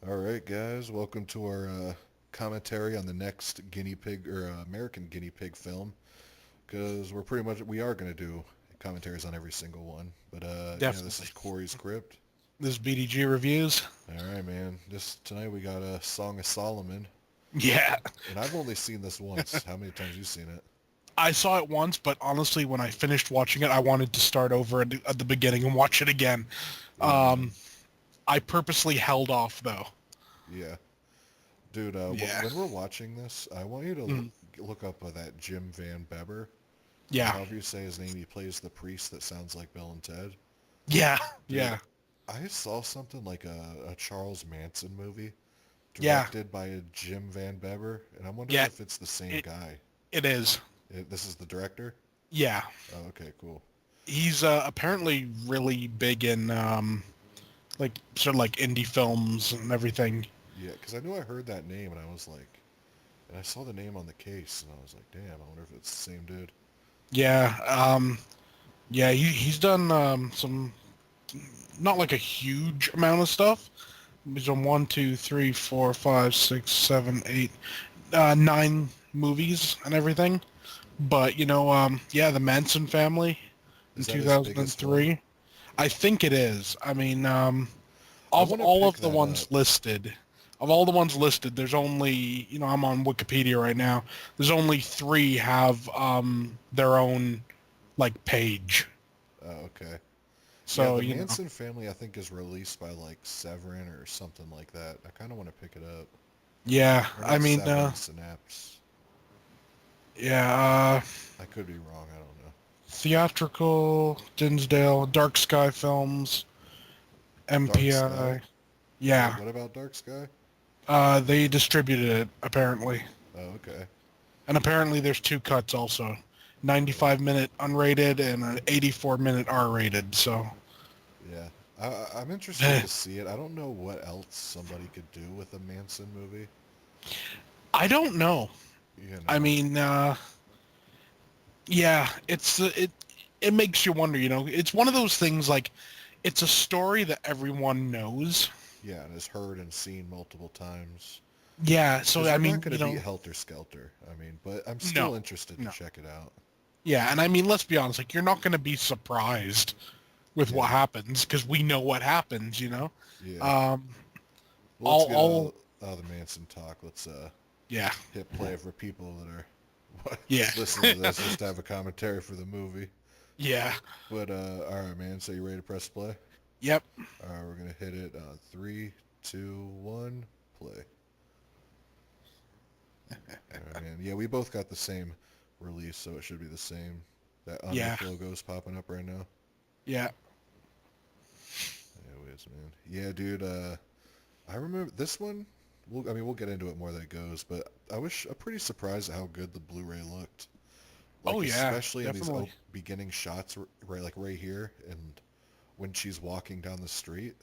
All right, guys, welcome to our commentary on the next guinea pig or American guinea pig film. Because we are going to do commentaries on every single one. But yeah, this Definitely. is Corey's Crypt. This is BDG reviews. All right, man. Just tonight we got a Song of Solomon, Yeah, and I've only seen this once. How many times you seen it? I saw it once, but honestly, when I finished watching it, I wanted to start over at the beginning and watch it again. Yeah, Um, man. I purposely held off though. Yeah, dude. Yeah, When we're watching this, I want you to mm, look up that Jim Van Beber, or yeah, however you say his name. He plays the priest that sounds like Bill and Ted. yeah, Dude, yeah, I saw something like a Charles Manson movie yeah, directed by a Jim Van Beber, and I'm wondering yeah. if it's the same It guy. it is. This is the director? Yeah, Oh, okay, cool. he's apparently really big in like sort of like indie films and everything. Yeah, because I knew I heard that name, and I was like, and I saw the name on the case, and I was like, damn, I wonder if it's the same dude. Yeah, yeah. He's done some not like a huge amount of stuff. He's on one, two, three, four, five, six, seven, eight, 9 movies and everything. But yeah, the Manson family in Is that his biggest one? 2003. I think it is. I mean, I of want to all pick of the that up. ones listed, there's only, I'm on Wikipedia right now. There's only 3 have their own like page. Oh, okay. Yeah, So the Manson family, I think, is released by like Severin or something like that. I kind of want to pick it up. yeah. Or I not mean, Severin, Synapse. yeah. I could be wrong. I don't know. Theatrical, Dinsdale, Dark Sky Films, Dark Sky? MPI. Yeah. What about Dark Sky? They distributed it, apparently. Oh, okay. And apparently there's 2 cuts also. Oh, 95-minute unrated and an 84-minute R-rated, so... yeah. I'm interested to see it. I don't know what else somebody could do with a Manson movie. I don't know. You I know? mean, yeah, it makes you wonder, It's one of those things like, it's a story that everyone knows. Yeah, and it's heard and seen multiple times. Yeah, so Because I they're not mean, going to beat Helter Skelter. I mean, but I'm still no, interested to no. check it out. Yeah, and I mean, let's be honest, like, you're not going to be surprised with what Yeah, happens because we know what happens. yeah. Um, Well, let's all, get all, out of the Manson talk. Let's yeah, hit play for people that are yeah, listening to this just to have a commentary for the movie. yeah, But all right, man. So you ready to press play? yep, All right, we're gonna hit it. Three, two, one, play. All right, man. Yeah, we both got the same release, so it should be the same. That yeah, Unlock logo is popping up right now. yeah. Yeah, it is, man. Yeah, dude. I remember this one. We'll get into it more that it goes, but I was pretty surprised at how good the Blu-ray looked. Oh Like yeah, especially in these definitely. beginning shots, right, like right here, and when she's walking down the street.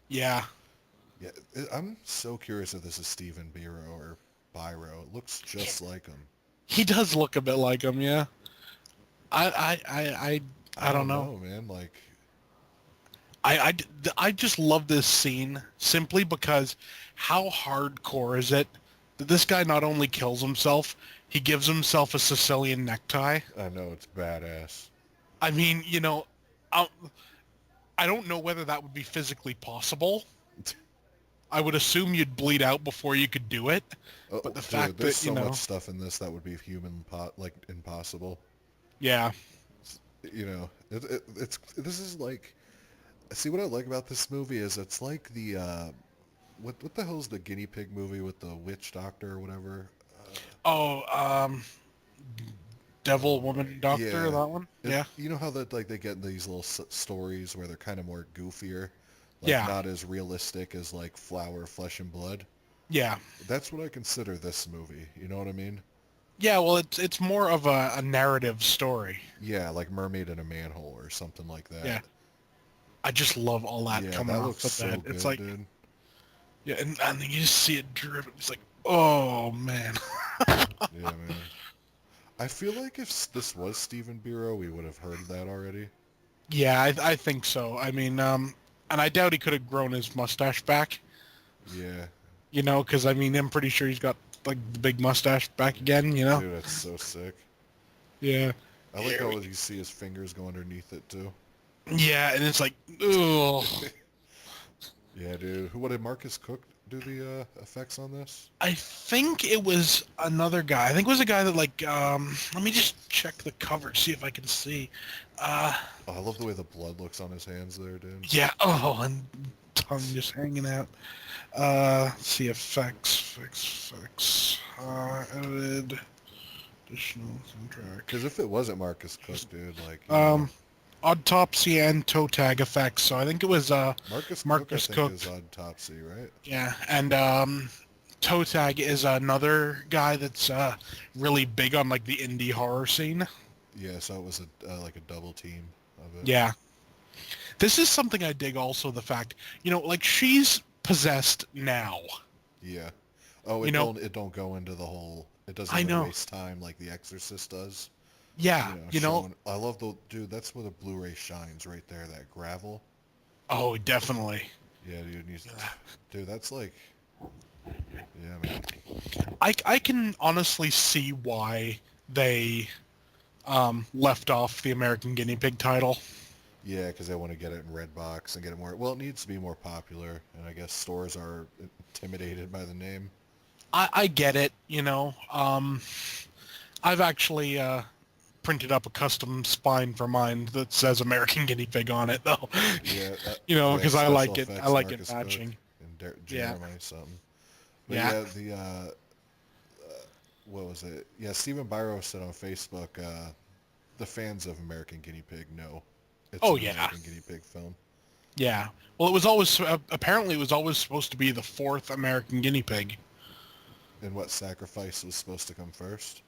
Yeah, Yeah, I'm so curious if this is Stephen Biro or Biro. It looks just like him. he does look a bit like him. Yeah, I, I, I, I, I I don't don't know. know, man. Like, I just love this scene simply because how hardcore is it that this guy not only kills himself, he gives himself a Sicilian necktie. I know it's badass. I mean, I, I don't know whether that would be physically possible. I would assume you'd bleed out before you could do it, but Oh, the dude, fact there's that, so much stuff in this that would be like impossible. yeah, It's this is like. See what I like about this movie is it's like the what the hell's the guinea pig movie with the witch doctor or whatever? oh, Devil Oh my, Woman Doctor, yeah. that one? Yeah. You know how that like they get these little stories where they're kind of more goofier, like Yeah. not as realistic as like Flower, Flesh and Blood. Yeah. That's what I consider this movie. You know what I mean? Yeah, well, it's more of a narrative story. Yeah, like Mermaid in a Manhole or something like that. Yeah. I just love all that Yeah, coming that off looks the so bed. It's good, like, dude. yeah, and you just see it driven. It's like, oh, man. Yeah, man. I feel like if this was Stephen Biro, we would have heard that already. Yeah, I think so. I mean, and I doubt he could have grown his mustache back. Yeah. You know, because I mean, I'm pretty sure he's got like the big mustache back again. You know? Dude, that's so sick. Yeah. I like Here how we you see his fingers go underneath it too. Yeah, and it's like, ugh. Yeah, dude. What did Marcus Cook do the effects on this? I think it was another guy. I think it was a guy that like, let me just check the cover, see if I can see. Uh, Oh, I love the way the blood looks on his hands there, dude. yeah, oh, and tongue just hanging out. Let's see, effects, edited, additional soundtrack. Because if it wasn't Marcus Cook, dude, like, Autopsy and toe tag effects. So I think it was Marcus Cook, I Marcus think, Cook. is Autopsy, right? Yeah, and toe tag is another guy that's really big on like the indie horror scene. Yeah, so it was like a double team of it. Yeah. This is something I dig also, the fact, like she's possessed now. Yeah. Oh, You know, it don't go into the whole. It doesn't I even know. waste time like The Exorcist does. Yeah, Showing. I love the dude. That's where the Blu-ray shines right there. That gravel. oh, definitely. Yeah, dude. Dude, that's like. Yeah, man. I can honestly see why they left off the American Guinea Pig title. Yeah, because they want to get it in Redbox and get it more. Well, it needs to be more popular, and I guess stores are intimidated by the name. I get it, I've actually printed up a custom spine for mine that says American Guinea Pig on it, though. Yeah, Because I special like it. I effects, like it Marcus Cook matching. and Yeah. Jeremy something. But Yeah. yeah, the what was it? Yeah, Stephen Byro said on Facebook, the fans of American Guinea Pig know it's Oh, an yeah. American Guinea Pig film. Yeah. Well, it was always apparently it was always supposed to be the fourth American Guinea Pig. And what sacrifice was supposed to come first?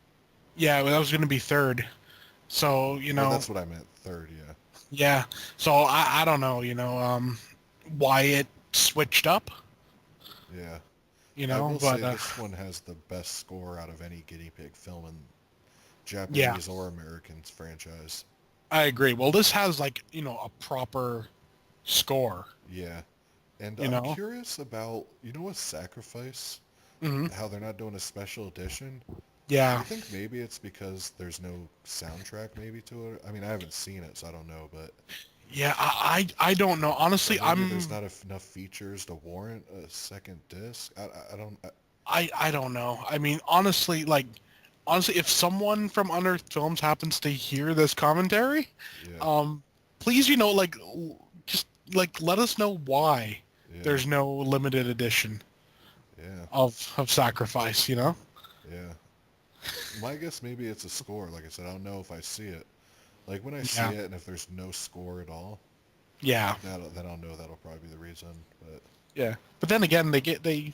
Yeah, well, that was going to be third. So Well, that's what I meant. Third, yeah. yeah. So I don't know, why it switched up, Yeah. I will but say this one has the best score out of any Guinea Pig film in yeah, Japanese or American franchise. I agree. Well, this has like a proper score. Yeah. And You I'm know. curious about, what Sacrifice? Hmm. How they're not doing a special edition? Do Yeah. you think maybe it's because there's no soundtrack maybe to it? I mean, I haven't seen it, so I don't know, but Yeah. I don't know. or Honestly, maybe there's not enough features to warrant a second disc. I don't. I don't know. I mean, honestly, if someone from Unearthed Films happens to hear this commentary, Yeah, please, just like let us know why yeah, there's no limited edition yeah, of Sacrifice. yeah. My guess maybe it's a score. Like I said, I don't know if I see it. Like when I see Yeah. it, and if there's no score at all, Yeah. then I'll know that'll probably be the reason. But Yeah. But then again, they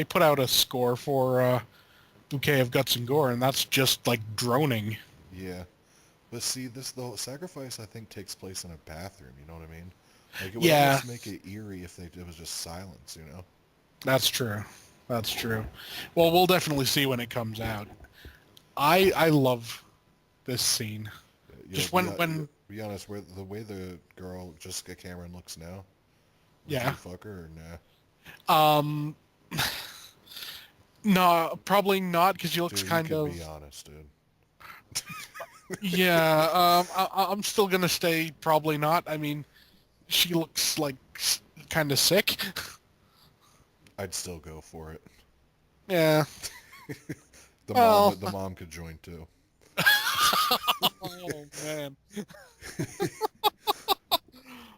put out a score for Bouquet of Guts and Gore, and that's just like droning. yeah, but see, the sacrifice I think takes place in a bathroom. You know what I mean? Like it would Yeah, almost make it eerie if it was just silence. that's true. That's true. Well, we'll definitely see when it comes out. I love this scene. Yeah, Just when be honest, where the way the girl Jessica Cameron looks now, would you yeah. fuck her or nah? Um no, probably not because she looks Dude, you kind can of be honest, dude. yeah. I'm still gonna stay probably not. I mean, she looks like kind of sick. I'd still go for it. Yeah. The Well, mom could join too. oh man.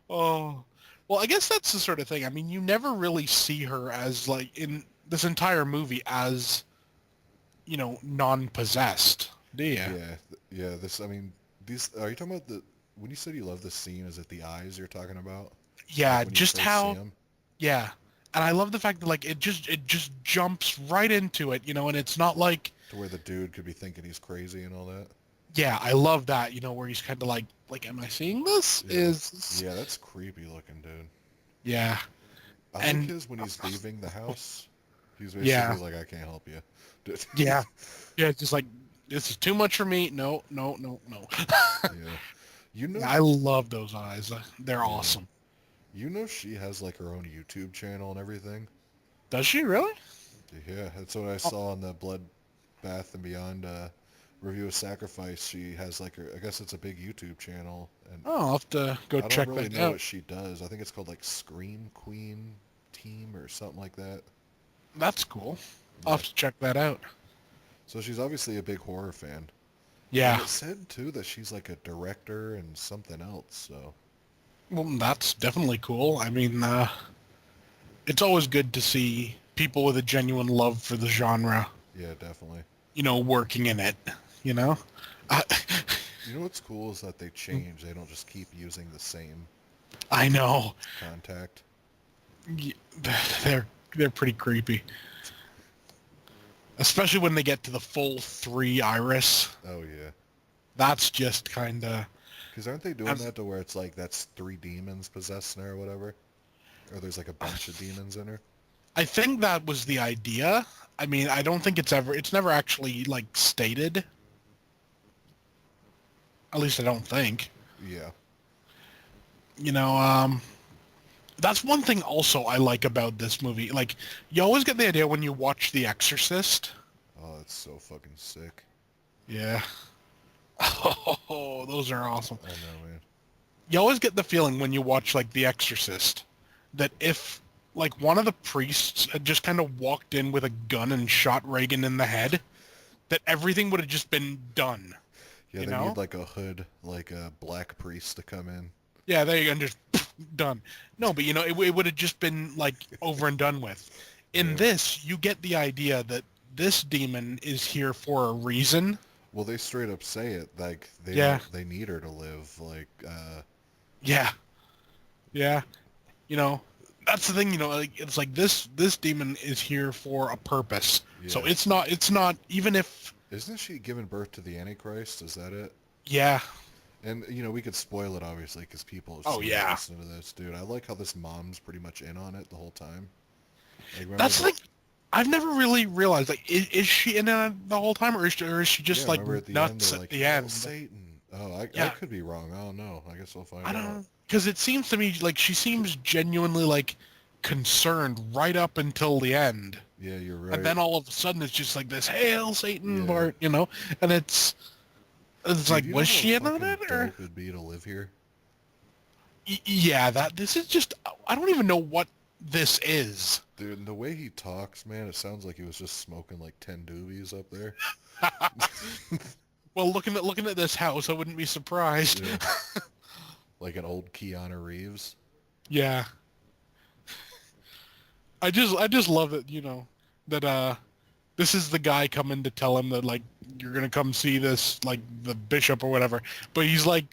Oh. Well, I guess that's the sort of thing. I mean, you never really see her as like in this entire movie as, non-possessed, do you? Yeah, yeah. I mean, these. Are you talking about the? When you said you love this scene, is it the eyes you're talking about? Like Yeah, when you just first see how him? yeah. And I love the fact that like it just jumps right into it, and it's not like To where the dude could be thinking he's crazy and all that. yeah, I love that, where he's kind of like am I seeing this? Yeah. Is Yeah, that's creepy looking, dude. yeah. I like And his when he's leaving the house. He's yeah. basically like, I can't help you. Dude. Yeah. Yeah, it's just like this is too much for me. No, no, no, no. Yeah. You know, I love those eyes. They're yeah. awesome. She has like her own YouTube channel and everything. Does she really? Yeah, that's what I Oh, saw on the Blood Bath and Beyond review of Sacrifice. She has like her, I guess it's a big YouTube channel, and I'll have to go I don't check really that know out. what she does. I think it's called like Scream Queen Team or something like that. That's cool. I'll Yeah. have to check that out. So she's obviously a big horror fan. And Yeah. it said too that she's like a director and something else. So Well, that's definitely cool. I mean, it's always good to see people with a genuine love for the genre, yeah, definitely. working in it, you know? I, You know what's cool is that they change. They don't just keep using the same I know. contact. Y- They're they're pretty creepy, especially when they get to the full 3 iris. Oh yeah. That's just kind of. Because aren't they doing that to where it's like that's 3 demons possessing her or whatever? Or there's like a bunch of demons in her? I think that was the idea. I mean, I don't think it's never actually like stated. At least I don't think. Yeah. You know, that's one thing also I like about this movie. Like, you always get the idea when you watch The Exorcist. Oh, that's so fucking sick. Yeah. Oh, those are awesome. I know, man. You always get the feeling when you watch like The Exorcist that if like one of the priests had just kind of walked in with a gun and shot Reagan in the head, that everything would have just been done. Yeah, You they know? need like a hood, like a black priest to come in. Yeah, there you go, and just done. No, but it would have just been like over and done with. In Yeah. this, you get the idea that this demon is here for a reason. Well, they straight up say it like they Yeah, don't. They need her to live. Like, yeah, yeah. You know, that's the thing. Like it's like this demon is here for a purpose. So yeah. it's not even if Isn't she giving birth to the Antichrist? Is that it? yeah. And we could spoil it obviously because people have Oh seen it, yeah. listening to this, dude. I like how this mom's pretty much in on it the whole time. Like, remember That's the? like I've never really realized like is she in it the whole time or is she Yeah, just like remember at the end nuts they're at like, the "Hail end? Satan." Oh, I Yeah, could be wrong. I don't know. I guess we'll find I don't out. know. Because it seems to me like she seems genuinely like concerned right up until the end. Yeah, you're And right. then all of a sudden it's just like this Hail Satan Yeah. part, and it's Dude, like, you know was how she in on fucking it or? dope it'd be to live here? Yeah, this is just, I don't even know what this is. Dude, and the way he talks, man, it sounds like he was just smoking like 10 doobies up there. Well, looking at this house, I wouldn't be surprised. Yeah. Like an old Keanu Reeves. Yeah. I just love it, that this is the guy coming to tell him that like you're gonna come see this like the bishop or whatever. But he's like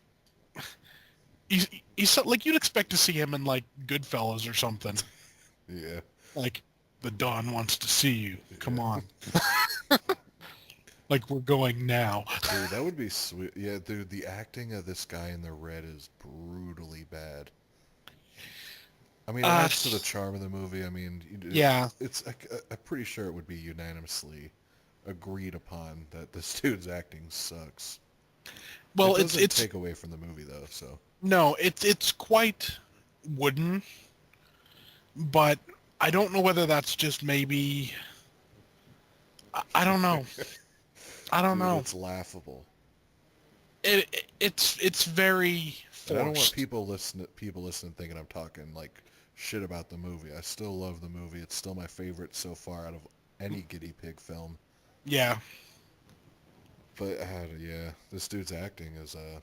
you'd expect to see him in like Goodfellas or something. Yeah. Like the Don wants to see you. Come Yeah. on. Like we're going now. Dude, that would be sweet. Yeah, dude, the acting of this guy in the red is brutally bad. I mean, it Uh, adds to the charm of the movie. I mean, yeah. it's I'm pretty sure it would be unanimously agreed upon that this dude's acting sucks. It Well, doesn't it's take away from the movie though, so. no, it's quite wooden, but I don't know whether that's just maybe. I don't know. I don't Dude, know. it's laughable. It's very And I don't want forced. people listening thinking I'm talking like shit about the movie. I still love the movie. It's still my favorite so far out of any guinea pig film. Yeah. But yeah, this dude's acting is I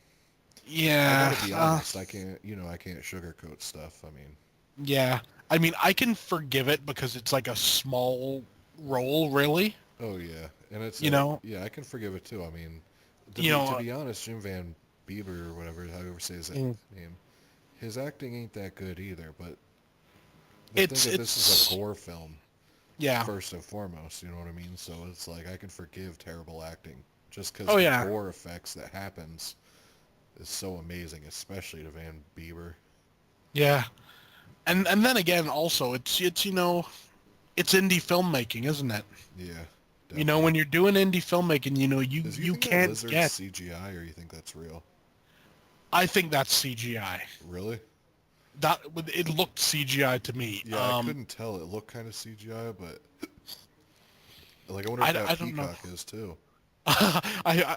Yeah. gotta be honest. I can't sugarcoat stuff. I mean, Yeah. I mean, I can forgive it because it's like a small role, really. oh yeah, and it's You know. yeah, I can forgive it too. I mean, You to know. be honest, Jim Van Bieber or whatever, however says that Mm. name, his acting ain't that good either. But the thing It's that this is it's a gore film yeah. first and foremost. You know what I mean? So it's like I can forgive terrible acting just because Oh the yeah. gore effects that happens is so amazing, especially to Van Bieber. Yeah. And then again, also it's indie filmmaking, isn't it? Yeah, When definitely. you're doing indie filmmaking, you Does you you think that can't lizard's get. CGI or you think that's real? I think that's CGI. Really? that it looked CGI to me. Yeah, I couldn't tell. It looked kind of CGI, but like I wonder if I that don't know. peacock is too. I,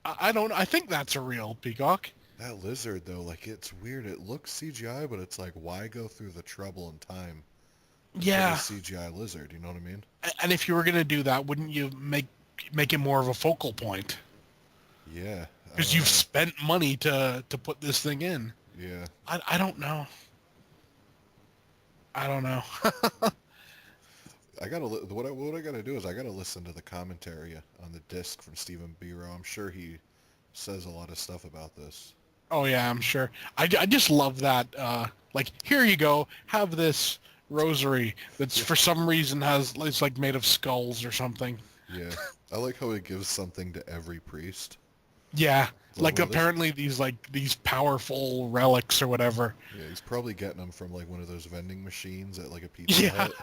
I don't. I think that's a real peacock. That lizard though, like it's weird. It looks CGI, but it's like why go through the trouble and time for this Yeah, CGI lizard? You know what I mean? and if you were gonna do that, wouldn't you make it more of a focal point? Yeah, I Because don't you've know. spent money to put this thing in. Yeah, I don't know. I don't know. I gotta what I gotta do is I gotta listen to the commentary on the disc from Stephen Biro. I'm sure he says a lot of stuff about this. Oh yeah, I'm sure. I just love that. Like, here you go, have this rosary that's Yeah, for some reason it's like made of skulls or something. yeah. I like how he gives something to every priest. Yeah, It's like, like well, this. apparently these powerful relics or whatever. Yeah, he's probably getting them from like one of those vending machines at like a Pizza Yeah, Hut.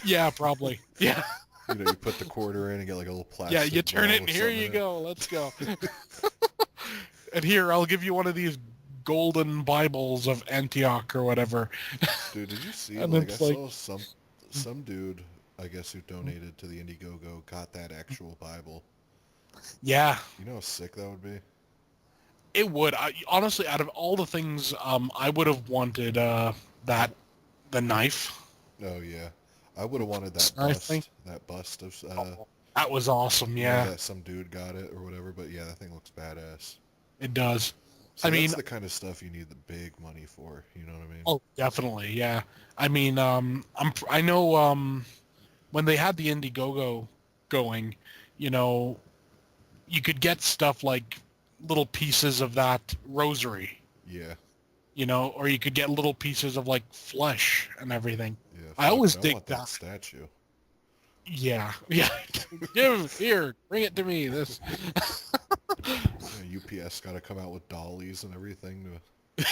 yeah, probably. Yeah, You know, you put the quarter in and get like a little yeah. You plastic turn ball it, and with here something you in it. go. Let's go. And here, I'll give you one of these golden Bibles of Antioch or whatever. Dude, did you see? And Like, I it's like, saw some dude, I guess, who donated to the Indiegogo, got that actual Bible. yeah, You know how sick that would be? it would. Honestly, out of all the things, I would have wanted that the knife. Oh yeah, I would have wanted that Knife thing. bust of, That was awesome. Yeah, that some dude got it or whatever. But yeah, that thing looks badass. it does. See, I that's mean, the kind of stuff you need the big money for. You know what I mean? oh, definitely. Yeah. I mean, I know, when they had the Indiegogo going, you know, you could get stuff like little pieces of that rosary, Yeah, or you could get little pieces of like flesh and everying. yeah. I Fuck, always I dig want that that. statue. Yeah, yeah. Give here, bring it to me. This. Yeah, UPS got to come out with dollies and everything to.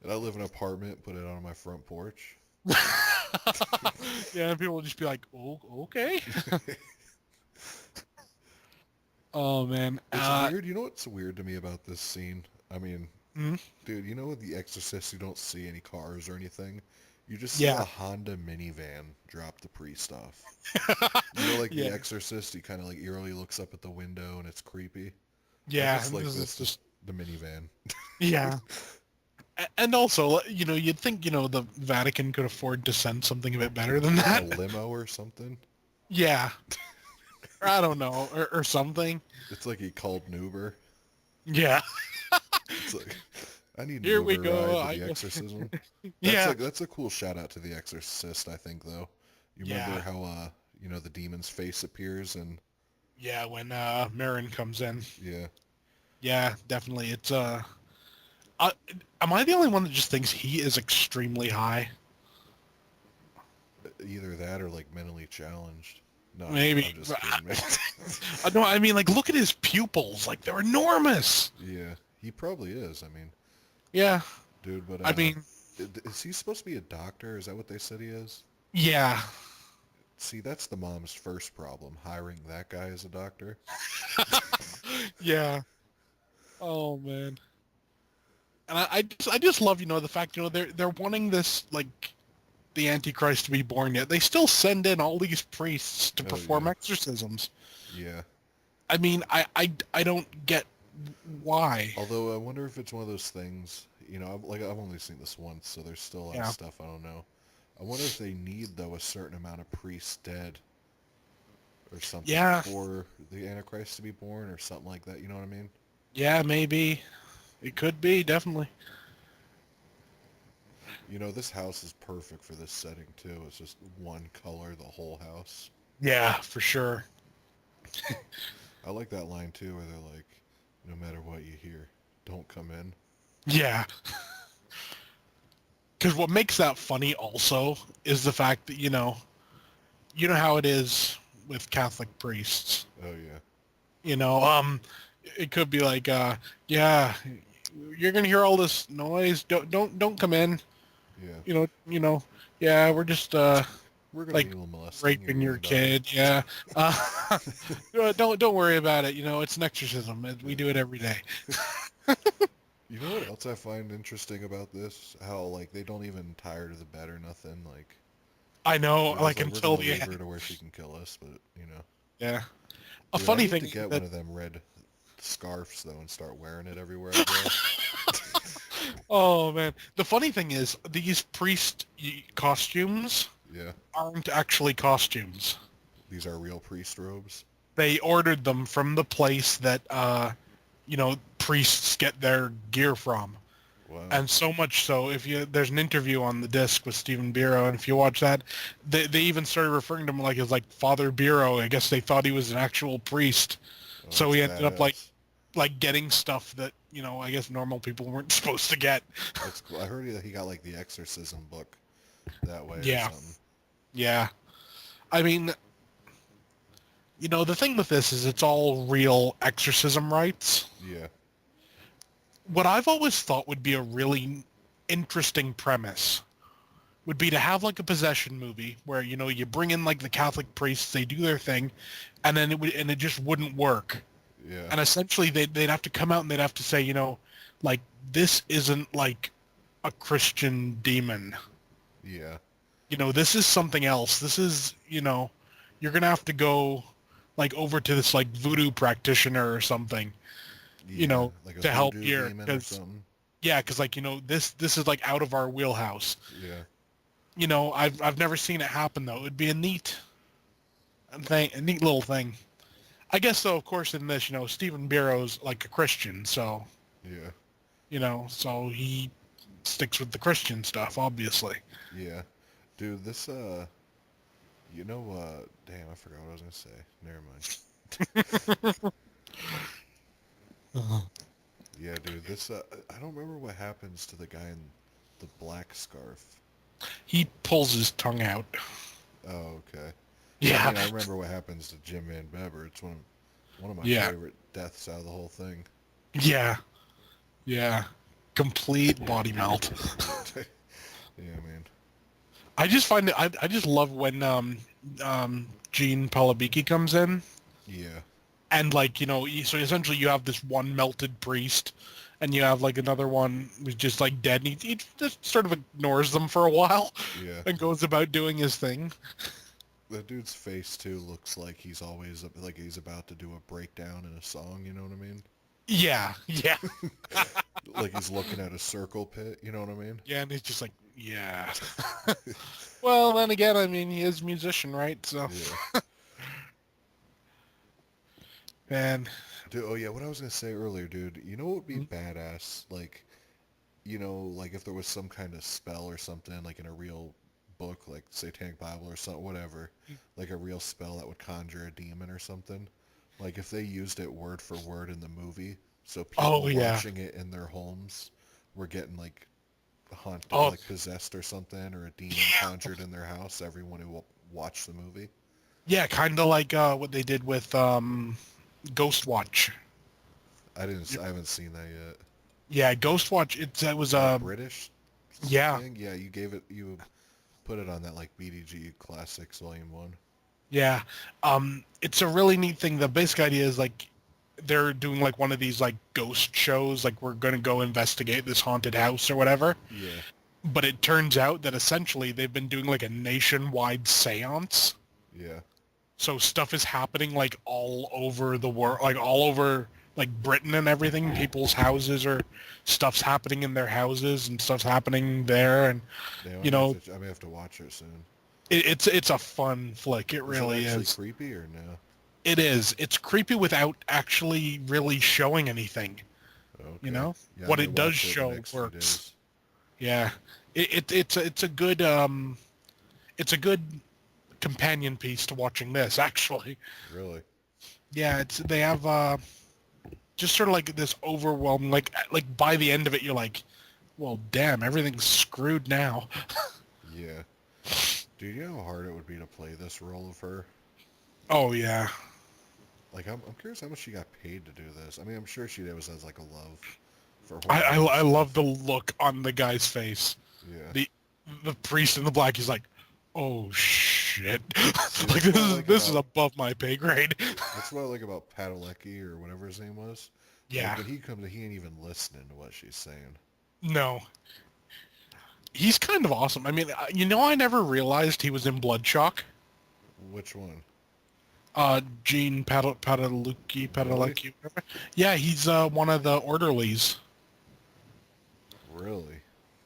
And I live in an apartment, put it on my front porch. Yeah, and people will just be like, "Oh, okay." Oh man. It's weird. You know what's weird to me about this scene? I mean, Mhm. dude, you know with The Exorcist, you don't see any cars or anything. You just see a Yeah, Honda minivan drop the priest off. You know, like The yeah, Exorcist, he kind of like eerily looks up at the window and it's creepy. Like yeah. it's And like this is this, just just the minivan. yeah. And also, you'd think, the Vatican could afford to send something a bit better than Like a that. limo or something. Yeah. Or I don't know, or something. It's like he called an Uber. Yeah. It's like, I need an Here we Uber go. ride to the exorcism. Yeah. That's a cool shout out to The Exorcist, I think though. You remember Yeah. how the demon's face appears and Yeah, when Marin comes in. yeah. Yeah, definitely. Uh, am I the only one that just thinks he is extremely high? Either that or like mentally challenged. No, I'm Maybe. just kidding, man. No, I mean, like, look at his pupils. Like, they're enormous. Yeah, he probably is. I mean, Yeah. dude, but I mean, is he supposed to be a doctor? Is that what they said he is? yeah. See, that's the mom's first problem, hiring that guy as a doctor. Yeah. Oh man. And I just love, the fact, they're wanting this, like, the Antichrist to be born, yet they still send in all these priests to Oh perform yeah, exorcisms. yeah. I mean, I don't get why. Although I wonder if it's one of those things, I've only seen this once, so there's still a lot of Yeah. stuff I don't know. I wonder if they need though a certain amount of priests dead or something Yeah. for the Antichrist to be born or something like that. You know what I mean? Yeah, maybe. It could be, definitely. This house is perfect for this setting too. It's just one color, the whole house. Yeah, for sure. I like that line too, where they're like, "No matter what you hear, don't come in." Yeah. Because what makes that funny also is the fact that, you know how it is with Catholic priests. Oh yeah, It could be like, yeah, you're gonna hear all this noise. Don't come in. yeah. Yeah, we're just We're gonna like be molesting raping your daughter. kid. Yeah. Don't worry about it. It's an exorcism. We do it every day. You know what else I find interesting about this? How like they don't even tie her to the bed or nothing. Like I know, they're just like like we're until gonna the leave her end. to where she can kill us, but Yeah. A dude, I funny need to thing get one that of them red scarves though and start wearing it everywhere I go. oh man, the funny thing is these costumes Yeah, aren't actually costumes. these are real priest robes. They ordered them from the place that priests get their gear from. Wow. And so much so, if you there's an interview on the disc with Stephen Biro, and if you watch that, they even started referring to him like as like Father Biro. I guess they thought he was an actual priest, Oh, so that's he ended up like badass. getting stuff that I guess normal people weren't supposed to get. That's cool. I heard that he got like the exorcism book that way or Yeah, something. yeah. I mean, the thing with this is it's all real exorcism rites. Yeah. What I've always thought would be a really interesting premise would be to have like a possession movie where you bring in like the Catholic priests, they do their thing, and then it just wouldn't work. Yeah. And essentially they'd have to come out and they'd have to say, like this isn't like a Christian demon. Yeah. This is something else. This is, you're gonna have to go like over to this like voodoo practitioner or something, Yeah. Like a to help voodoo here demon or because something. yeah, because like this is like out of our wheelhouse. Yeah. I've never seen it happen though. It would be a neat little thing. I guess though, of course, in this, Stephen Biro's like a Christian, so Yeah. so he sticks with the Christian stuff, obviously. Yeah. Dude, this damn, I forgot what I was gonna say. Never mind. Uh-huh. Yeah, dude, this I don't remember what happens to the guy in the black scarf. He pulls his tongue out. Oh, okay. Yeah, I Yeah, mean, I remember what happens to Jim Van Bever. It's one of my yeah, favorite deaths out of the whole thing. yeah, yeah. Complete body melt. Yeah, man. I just find it. I just love when Gene Palabiki comes in. Yeah. And like so essentially you have this one melted priest, and you have like another one who's just like dead, and he just sort of ignores them for a while, Yeah. and goes about doing his thing. That dude's face too looks like he's always like he's about to do a breakdown in a song, you know what I mean? Yeah, yeah, Like he's looking at a circle pit, you know what I mean? yeah, and he's just like, yeah. Well, then again, I mean, he is a musician, right? So, Yeah. and Dude, oh yeah, what I was gonna say earlier, dude, you know what would be badass? Like, like if there was some kind of spell or something, like in a real book, like Satanic Bible or something, whatever, like a real spell that would conjure a demon or something. Like if they used it word for word in the movie, so oh people yeah, watching it in their homes were getting like haunted, oh like possessed or something, or a demon yeah, conjured in their house. Everyone who watched the movie. yeah, kind of like what they did with Ghost Watch. I haven't seen that yet. Yeah, Ghost Watch. It was That British yeah. thing? Yeah, you put it on that like BDG Classics Volume 1. Yeah. It's a really neat thing. The basic idea is like they're doing like one of these like ghost shows, like we're going to go investigate this haunted house or whatever. Yeah. But it turns out that essentially they've been doing like a nationwide seance. Yeah. So stuff is happening like all over the world, like all over like Britain and everything. People's houses or stuff's happening in their houses and stuff's happening there. And, Damn, you know, I may have to watch it soon. it's a fun flick. It Is it really actually is. creepy or no? It is. It's creepy without actually really showing anything. Okay. Yeah, I What may it does watch it in the show next few works. days. Yeah, it's a good it's a good companion piece to watching this actually. Really? Yeah, they have just sort of like this overwhelming like by the end of it you're like, well, damn, everything's screwed now. Yeah. Dude, you know how hard it would be to play this role of her? Oh yeah, Like, I'm curious how much she got paid to do this. I mean, I'm sure she was as like a love for I horror love the stuff. look on the guy's face. Yeah. The the priest in the black, he's like, oh shit, See, like that's what I like this is about above my pay grade. that's what I like about Padalecki or whatever his name was. Like Yeah. when he comes, he ain't even listening to what she's saying. No. He's kind of awesome. I mean, I never realized he was in Bloodshot. Which one? Gene Padalecki, Really? whatever. Yeah, he's one of the orderlies. Really?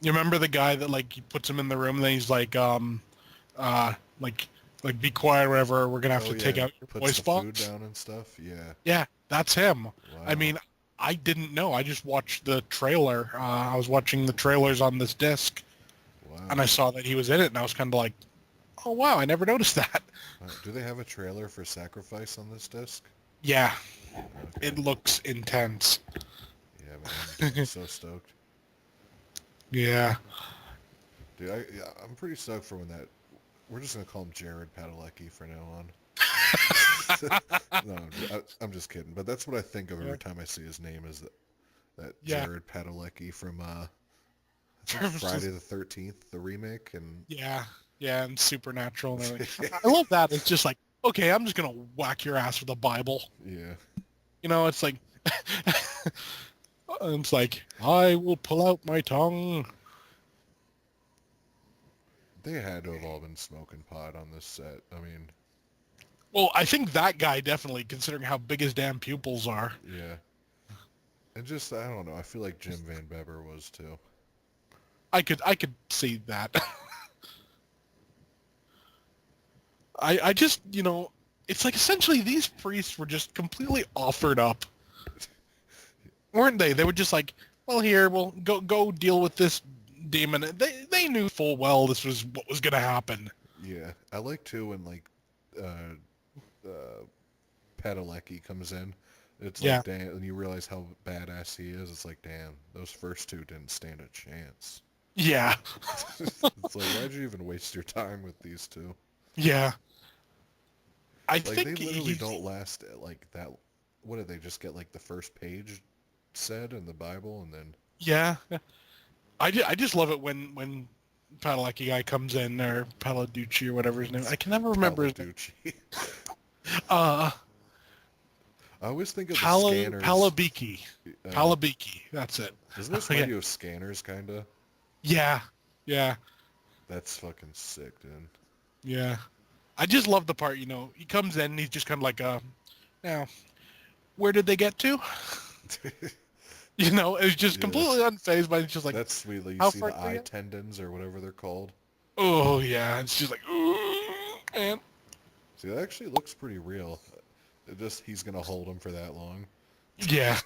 You remember the guy that like he puts him in the room and then he's like, uh, like, like be quiet or whatever. We're gonna have Oh to yeah, take and out your puts voice the food box. down and stuff. Yeah. Yeah, that's him. I Wow. mean, I didn't know. I just watched the trailer. I was watching the trailers on this disc, and Wow. I saw that he was in it, and I was kind of like, oh wow, I never noticed that. Do they have a trailer for Sacrifice on this disc? Yeah, Okay. it looks intense. Yeah, man. I'm so stoked. Yeah. Dude, I'm pretty stoked for when that. We're just gonna call him Jared Padalecki from now on. No, I'm just kidding. But that's what I think of Yeah. every time I see his name is that Yeah. Jared Padalecki from I think Friday the 13th, the remake, and Yeah. Yeah, and Supernatural and everything. I love that. It's just like, okay, I'm just gonna whack your ass with a Bible. yeah, It's like, it's like, I will pull out my tongue. they had to have all been smoking pot on this set. I mean, Well, I think that guy definitely, considering how big his damn pupils are. yeah, and just I don't know. I feel like Jim Van Beber was too. I could see that. I just, it's like essentially these priests were just completely offered up, weren't they? They were just like, well, here, well, go deal with this demon. They knew full well this was what was gonna happen. Yeah, I like too when like uh, Padalecki comes in. It's Yeah, like damn, and you realize how badass he is. It's like damn, those first two didn't stand a chance. yeah, It's like why'd you even waste your time with these two? yeah. I Like they think literally he's don't last like that. What did they just get like the first page said in the Bible and then yeah. I just love it when Padalecki guy comes in, or Paladucci or whatever his name. I can never remember his name. Paladucci? Uh, I always think of the scanners. Palabiki. Uh, Palabiki. That's it. doesn't this Okay. remind you of scanners, kinda? Yeah. Yeah. That's fucking sick, dude. Yeah. I just love the part, he comes in and he's just kind of like, now, where did they get to? It's just Yeah, completely unfazed by it. It's just like, that's sweet. Like, you how see far the did they eye get? tendons or whatever they're called. Oh, yeah. It's just like, ooh, man. See, that actually looks pretty real. He's gonna hold him for that long. Yeah.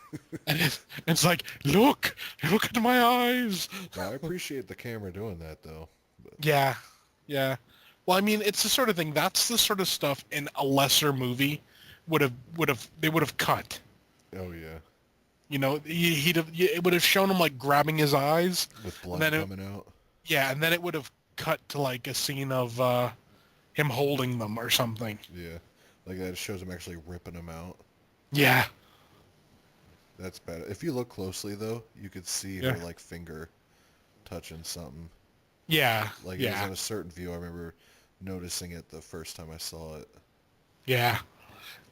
And it's like, look at my eyes. Now, I appreciate the camera doing that though. But, Yeah. Yeah. Well, I mean, it's the sort of thing, that's the sort of stuff in a lesser movie they would have cut. oh yeah, It would have shown him like grabbing his eyes, with and blood then coming out. yeah, and then it would have cut to like a scene of him holding them or something. Yeah, like that shows him actually ripping them out. Yeah. That's bad. If you look closely though, you could see Yeah. her like finger touching something. Yeah. Like it was Yeah. in a certain view. I remember noticing it the first time I saw it. Yeah.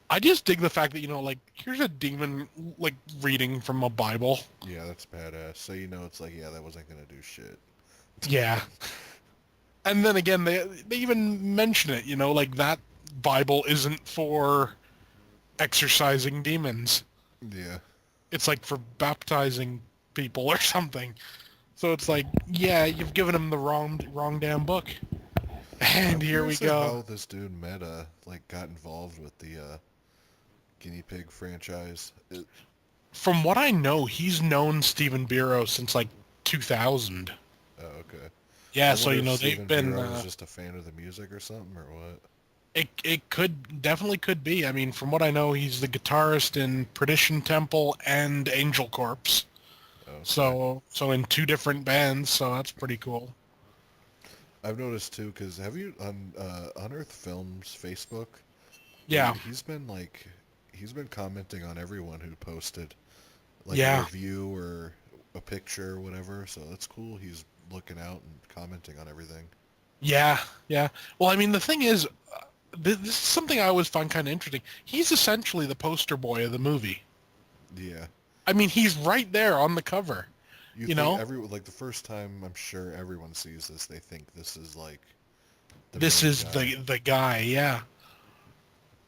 I just dig the fact that, like, here's a demon, like, reading from a Bible. Yeah, that's badass. So it's like, yeah, that wasn't gonna do shit. Yeah. And then again, they even mention it, like that Bible isn't for exorcising demons. Yeah. It's like for baptizing people or something. So it's like, yeah, you've given them the wrong damn book. And I'm here we curious at go. how this dude like got involved with the guinea pig franchise. From what I know, he's known Stephen Biro since like 2000. Oh, okay. Yeah, I so wonder if they've Steven been. Biro was just a fan of the music or something, or what? It definitely could be. I mean, from what I know, he's the guitarist in Perdition Temple and Angel Corpse. Okay. So in two different bands. So that's pretty cool. I've noticed too, because have you on Unearthed Films Facebook? Yeah. He's been commenting on everyone who posted like a Yeah. review or a picture or whatever. So that's cool. He's looking out and commenting on everything. Yeah. Yeah. Well, I mean, the thing is, this is something I always find kind of interesting. He's essentially the poster boy of the movie. Yeah. I mean, he's right there on the cover. You You think know, like the first time I'm sure everyone sees this, they think this is like the this main is guy. the guy. Yeah.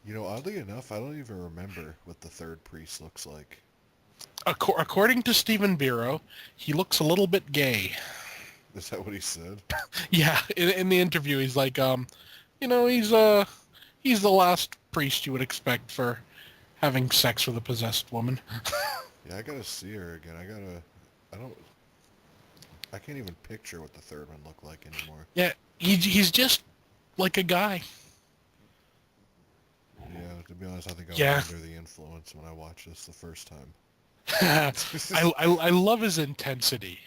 You know, oddly enough, I don't even remember what the third priest looks like. According to Stephen Biro, he looks a little bit gay. Is that what he said? Yeah, in the interview, he's like, he's the last priest you would expect for having sex with a possessed woman. Yeah, I gotta see her again. I don't, I can't even picture what the third one looked like anymore. Yeah, he's just like a guy. Yeah, to be honest, I think I was Yeah. under the influence when I watched this the first time. I love his intensity.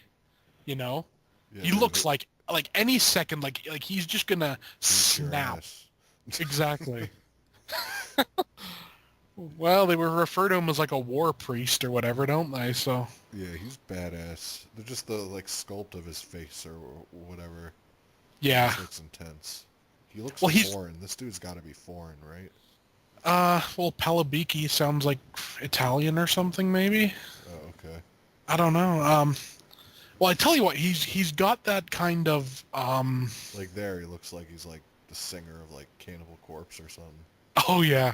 You know, Yeah, he dude, looks like any second, like he's just gonna beat your snap. ass. Exactly. Well, they were refer to him as like a war priest or whatever, don't they? So Yeah, he's badass. They're just the like sculpt of his face or whatever. He yeah. just looks intense. He looks Well, he's foreign. This dude's got to be foreign, right? well, Palabiki sounds like Italian or something, maybe. Oh, okay. I don't know. Well, I tell you what, he's got that kind of Like there, he looks like he's like the singer of like Cannibal Corpse or something. oh yeah.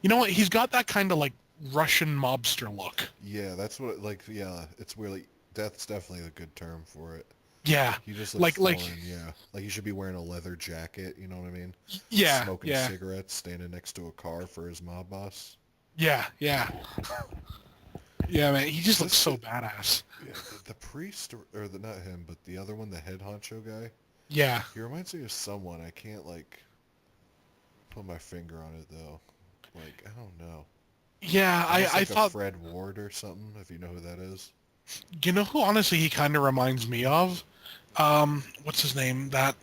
You know what? He's got that kind of like Russian mobster look. Yeah, that's what like yeah, it's really death's definitely a good term for it. Yeah. He just looks Like foreign, yeah. Like he should be wearing a leather jacket, you know what I mean? yeah, Smoking yeah. cigarettes, standing next to a car for his mob boss. Yeah, yeah. Yeah, man, he just looks This so the, badass. yeah, the priest or the not him, but the other one, the head honcho guy. Yeah. He reminds me of someone. I can't like put my finger on it though. Like I don't know. Yeah, Almost I like a thought, Fred Ward or something, if you know who that is. you know who honestly he kind of reminds me of? What's his name? That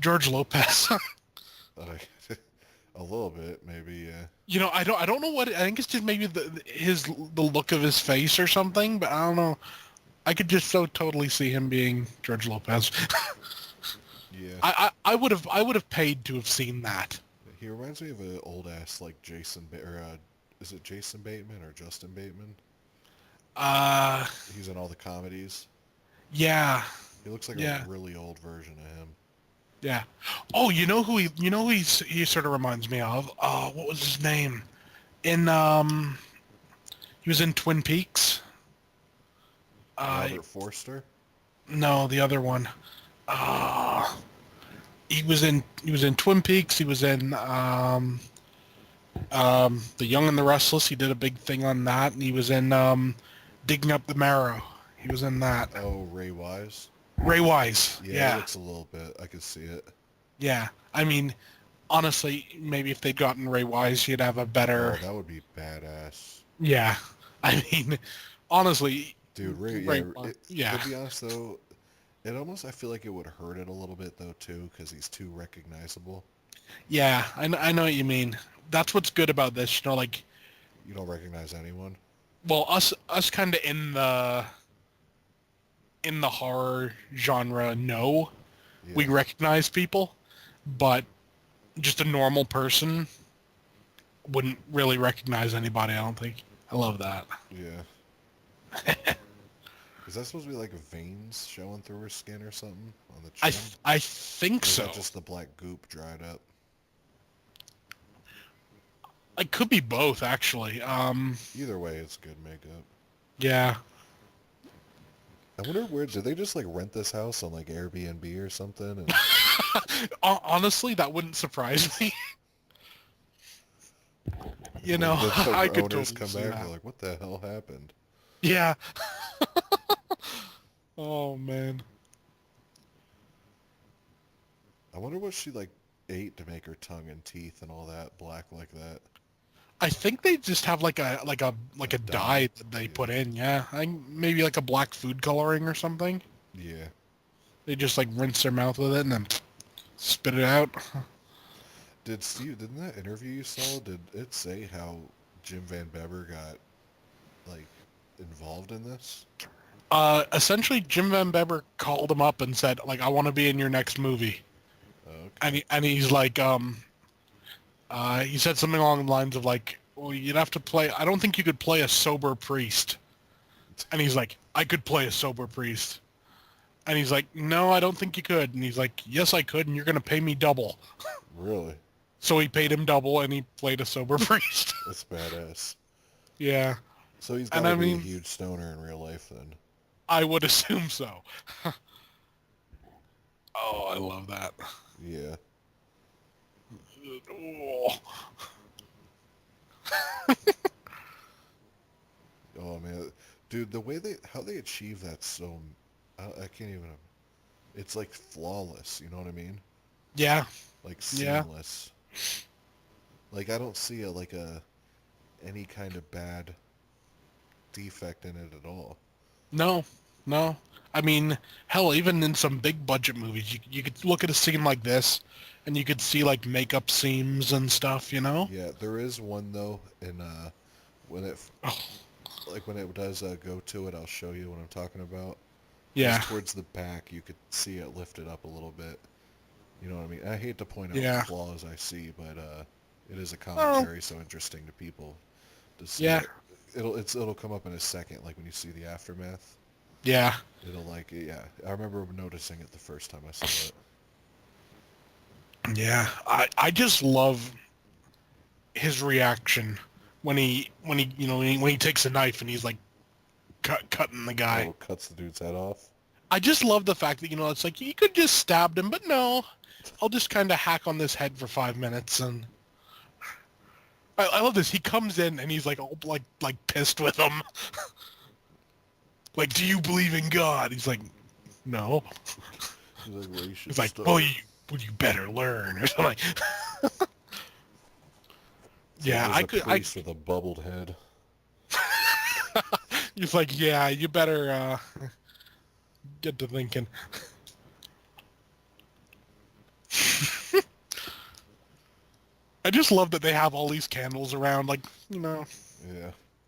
George Lopez. Like a little bit, maybe. Yeah. You know, I don't know what, I think it's just maybe the look of his face or something, but I don't know. I could just so totally see him being George Lopez. Yeah. I would have paid to have seen that. He reminds me of an old ass like is it Jason Bateman or Justin Bateman? Uh, He's in all the comedies. yeah, He looks like a yeah, really old version of him. yeah. Oh, you know who he sort of reminds me of? Oh, what was his name? In he was in Twin Peaks. Robert Forster. No, the other one. Uh, he was in Twin Peaks. He was in The Young and the Restless. He did a big thing on that, and he was in Digging Up the Marrow. He was in that. Oh, Ray Wise. Ray Wise. Yeah, Yeah, he looks a little bit. I could see it. yeah. I mean, honestly, maybe if they'd gotten Ray Wise, you'd have a Oh, better. that would be badass. Yeah. I mean, honestly, Dude, Ray, yeah, Ray. Yeah. to be honest though, it almost I feel like it would hurt it a little bit though too because he's too recognizable. Yeah. I know what you mean. That's what's good about this. You know, like, You don't recognize anyone. well, us kind of in the horror genre, no, we Yeah, recognize people, but just a normal person wouldn't really recognize anybody, I don't think. I love that. yeah. Is that supposed to be like veins showing through her skin or something on the I chin? I think Or is so. that just the black goop dried up? It could be both, actually. Either way, it's good makeup. Yeah. I wonder where did they just like rent this house on like Airbnb or something? And Honestly, that wouldn't surprise me. You know, the I could owners totally come see back, that. they're like, "What the hell happened?" Yeah. Oh man. I wonder what she like ate to make her tongue and teeth and all that black like that. I think they just have like a Dye. dye that they Yeah. put in. Yeah, maybe like a black food coloring or something. Yeah. They just like rinse their mouth with it and then spit it out. Didn't that interview you saw, did it say how Jim Van Bever got like involved in this? Essentially, Jim Van Beber called him up and said, like, I want to be in your next movie. Okay. And he's like, he said something along the lines of like, well, you'd have to play. I don't think you could play a sober priest. And he's like, I could play a sober priest. And he's like, no, I don't think you could. And he's like, yes, I could, and you're going to pay me double. Really? So he paid him double, and he played a sober priest. That's badass. Yeah. So he's got And to I be a mean, huge stoner in real life then. I would assume so. Oh, I love that. Yeah. Oh. Oh man, dude, the way how they achieve that so, I can't even. It's like flawless. You know what I mean? Yeah. Like Yeah. seamless. Like I don't see any kind of bad defect in it at all. No. No. I mean, hell, even in some big budget movies, you could look at a scene like this, and you could see like makeup seams and stuff. You know? Yeah, there is one though, in when it Oh, like when it does go to it, I'll show you what I'm talking about. yeah. Just towards the back, you could see it lifted up a little bit. You know what I mean? I hate to point out Yeah. flaws I see, but it is a Oh. commentary so interesting to people to see Yeah. it. It'll come up in a second, like when you see the aftermath. Yeah. It'll like yeah. I remember noticing it the first time I saw it. Yeah. I just love his reaction when he when he takes a knife and he's like cutting the guy. Oh, cuts the dude's head off. I just love the fact that it's like he could just stabbed him, but no, I'll just kind of hack on this head for 5 minutes. And I love this. He comes in and he's like all like pissed with him. Like, do you believe in God? He's like, no. He's like, well, you should He's like, start. well, you better learn or something. Yeah, There's I a could. priest with a bubbled head. He's like, yeah, you better get to thinking. I just love that they have all these candles around. Like, Yeah.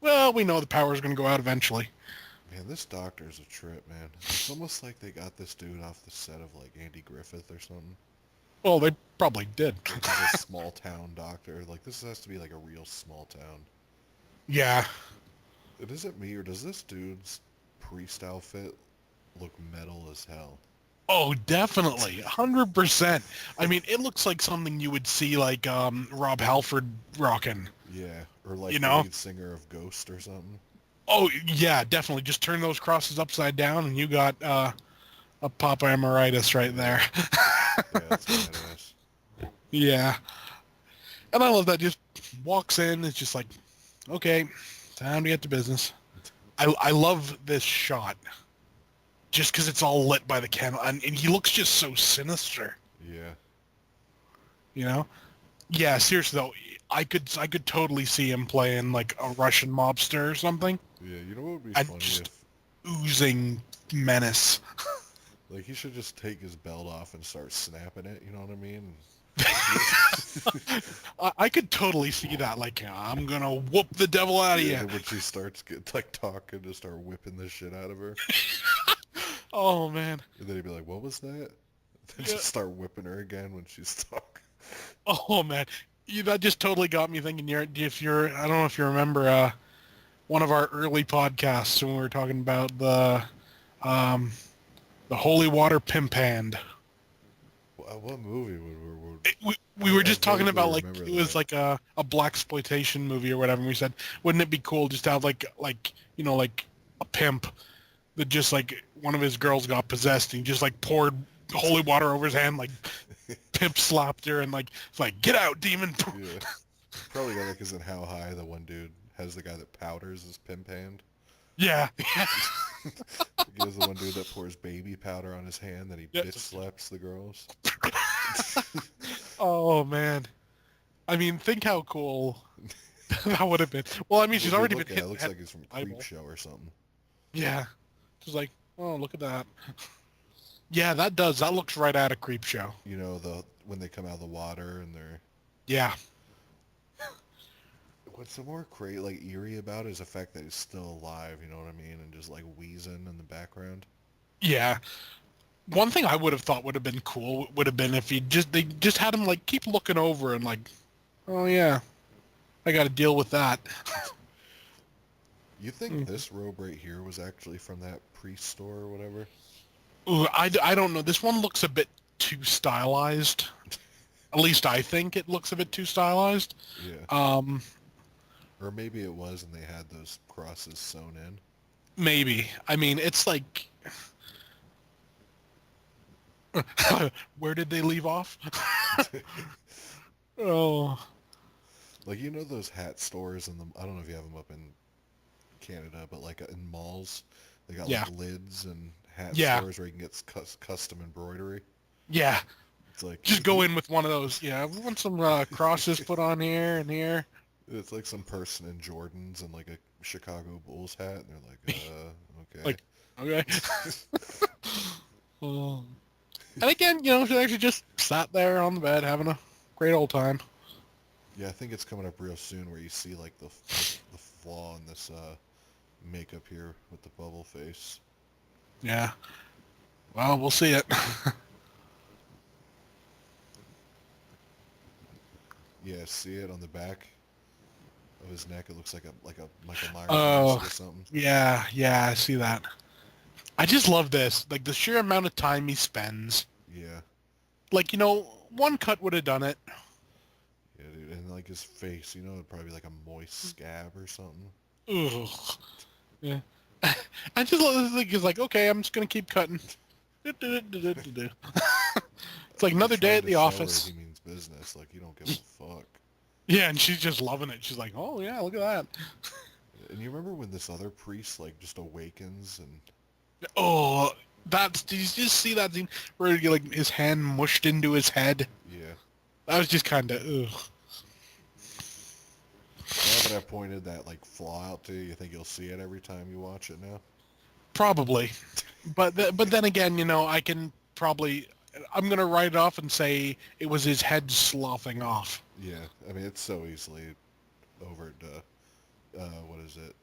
well, we know the power's going to go out eventually. Man, this doctor's a trip, man. It's almost like they got this dude off the set of like Andy Griffith or something. Well, they probably did. Like he's a small town doctor. Like this has to be like a real small town. Yeah. It isn't me, or does this dude's priest outfit look metal as hell? Oh, definitely. 100%. I mean, it looks like something you would see like Rob Halford rocking. Yeah, or like You the know? lead singer of Ghost or something. Oh, yeah, definitely. Just turn those crosses upside down and you got a Papa Emeritus right there. Yeah, that's badass. Yeah. And I love that. Just walks in. It's just like, okay, time to get to business. I love this shot. Just because it's all lit by the candle. And he looks just so sinister. Yeah. You know? Yeah, seriously though, I could totally see him playing like a Russian mobster or something. Yeah, you know what would be And funny just if oozing menace. like he should just take his belt off and start snapping it, you know what I mean? I could totally see that. Like, I'm gonna whoop the devil out of Yeah, you. when she starts like talking to start whipping the shit out of her. Oh man. And then he'd be like, what was that? Then Yeah. just start whipping her again when she's talking. Oh man. That just totally got me thinking. I don't know if you remember one of our early podcasts when we were talking about the holy water pimp hand. What movie We were just I talking vaguely about like remember it was that. like a blaxploitation movie or whatever. And we said, wouldn't it be cool just to have like like a pimp that just like one of his girls got possessed and he just like poured holy water over his hand, like pimp slapped her and like it's like, get out, demon. Yeah. Probably got like, isn't How High the one dude has the guy that powders his pimp hand? Yeah. He has the one dude that pours baby powder on his hand, then he Yeah. bitch slaps the girls. Oh man. I mean, think how cool that would have been. Well, I mean, she's If you already look been at it, hit. it looks like he's from Bible. Creepshow or something. Yeah. Just like, oh, look at that. Yeah, that does. That looks right out of Creepshow. You know, when they come out of the water and they're... Yeah. What's the more like eerie about it is the fact that he's still alive, you know what I mean? And just like wheezing in the background. Yeah. One thing I would have thought would have been cool would have been if they just had him like keep looking over and like, oh yeah, I got to deal with that. You think this robe right here was actually from that priest store or whatever? Ooh, I don't know. This one looks a bit too stylized. At least I think it looks a bit too stylized. Yeah. Um, Or maybe it was and they had those crosses sewn in. maybe. I mean, it's like, where did they leave off? Oh, Like, you know those hat stores in the, I don't know if you have them up in Canada, but like in malls, they got yeah, like lids and hat yeah, stores where you can get custom embroidery. yeah. It's like, Just go in with one of those. Yeah, we want some crosses put on here and here. it's like some person in Jordans and like a Chicago Bulls hat, and they're like, okay. Like, okay. Oh. And again, she actually just sat there on the bed having a great old time. Yeah, I think it's coming up real soon where you see like the flaw in this makeup here with the bubble face. Yeah. Well, we'll see it. Yeah, see it on the back of his neck. It looks like a Michael Myers mask Oh, or something. yeah, I see that. I just love this. Like, the sheer amount of time he spends. Yeah, Like, one cut would have done it. yeah, dude. And like his face, it'd probably be like a moist scab or something. Ugh. Yeah. I just love this thing. He's like, okay, I'm just going to keep cutting. It's like He's another day trying at to the show her office. he means business. Like, you don't give a fuck. Yeah, and she's just loving it. She's like, oh, yeah, look at that. And you remember when this other priest like just awakens and Oh, did you just see that scene where like his hand mushed into his head? yeah. That was just kind of, ugh. Now that I've pointed that like flaw out to you, you think you'll see it every time you watch it now? Probably. But then again, I can probably, I'm going to write it off and say it was his head sloughing off. Yeah, I mean it's so easily over to what is it?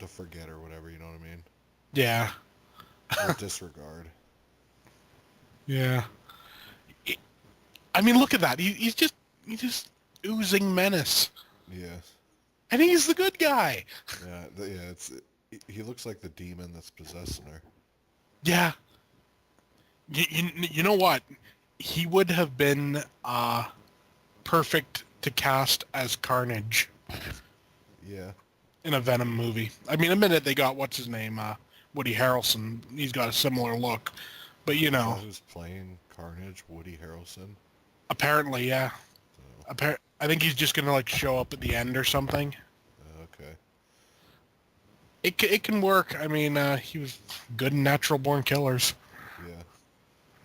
To forget or whatever, you know what I mean? Yeah. Or disregard. Yeah. I mean, look at that. He's just oozing menace. Yeah, And he's the good guy. yeah, he looks like the demon that's possessing her. Yeah. You know what? He would have been perfect to cast as Carnage Yeah, in a Venom movie. I mean, a minute they got, what's his name, Woody Harrelson. He's got a similar look. But, who's playing Carnage? Woody Harrelson. apparently, yeah. So, I think he's just going to, like, show up at the end or something. okay. It can work. I mean, he was good in Natural Born Killers. Yeah.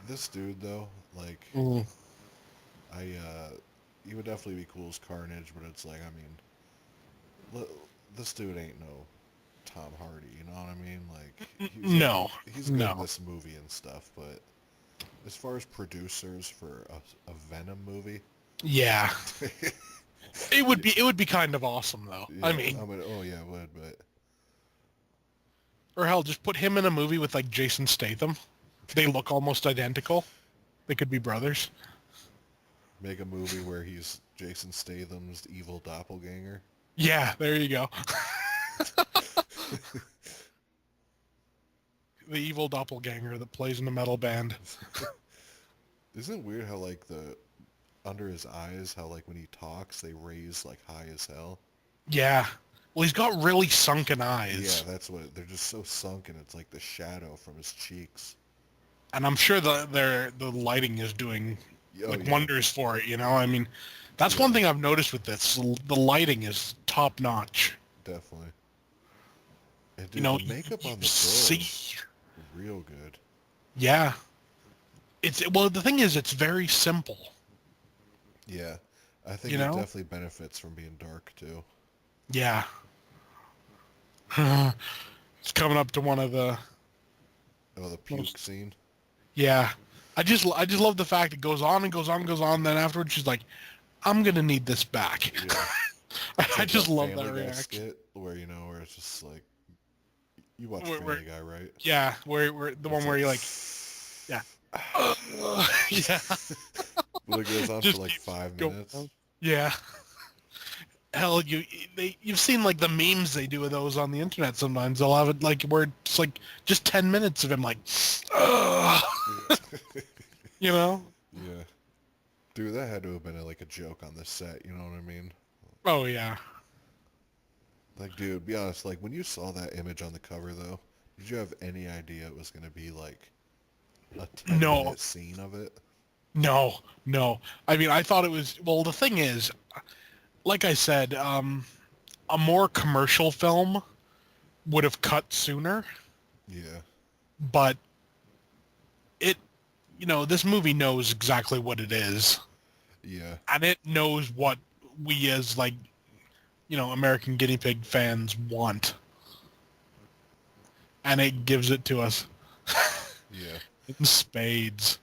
This dude though, like, Mm. he would definitely be cool as Carnage, but it's like, I mean, this dude ain't no Tom Hardy, you know what I mean? Like, No. he's good in No. this movie and stuff, but as far as producers for a Venom movie, Yeah. It would be kind of awesome, though. yeah, I mean, oh yeah, it would, but or hell, just put him in a movie with, like, Jason Statham. They look almost identical. They could be brothers. make a movie where he's Jason Statham's evil doppelganger. Yeah, there you go. The evil doppelganger that plays in a metal band. Isn't it weird how like under his eyes, how like when he talks, they raise like high as hell? Yeah. Well, he's got really sunken eyes. Yeah, that's what they're just so sunken. It's like the shadow from his cheeks. And I'm sure the lighting is doing Oh, like yeah, wonders for it, I mean, that's one thing I've noticed with this. The lighting is top notch. definitely. And You dude, know, the makeup you on the see. girls, real good. Yeah. Well, the thing is, it's very simple. Yeah, I think You it know? definitely benefits from being dark too. Yeah. It's coming up to one of the Oh, the puke scene. Yeah. I just love the fact it goes on and goes on and goes on. Then afterwards, she's like, "I'm gonna need this back." Yeah, I like just love Family that Guy reaction. skit where where it's just like you watch Where- Family Guy, right? Yeah, where the one It's where you're like, yeah, yeah, But it goes on Just for like keeps 5 going minutes. on. Yeah. hell, you've seen like the memes they do of those on the internet. Sometimes they'll have it like where it's like just 10 minutes of him like, ugh, you know? Yeah. Dude, that had to have been like a joke on the set, you know what I mean? Oh yeah. Like, dude, be honest, like, when you saw that image on the cover, though, did you have any idea it was going to be, like, a 10 No, minute scene of it? no, no. I mean, I thought it was. Well, the thing is, like I said, a more commercial film would have cut sooner, Yeah. but it, this movie knows exactly what it is, Yeah. and it knows what we as like, American guinea pig fans want, and it gives it to us Yeah. in spades.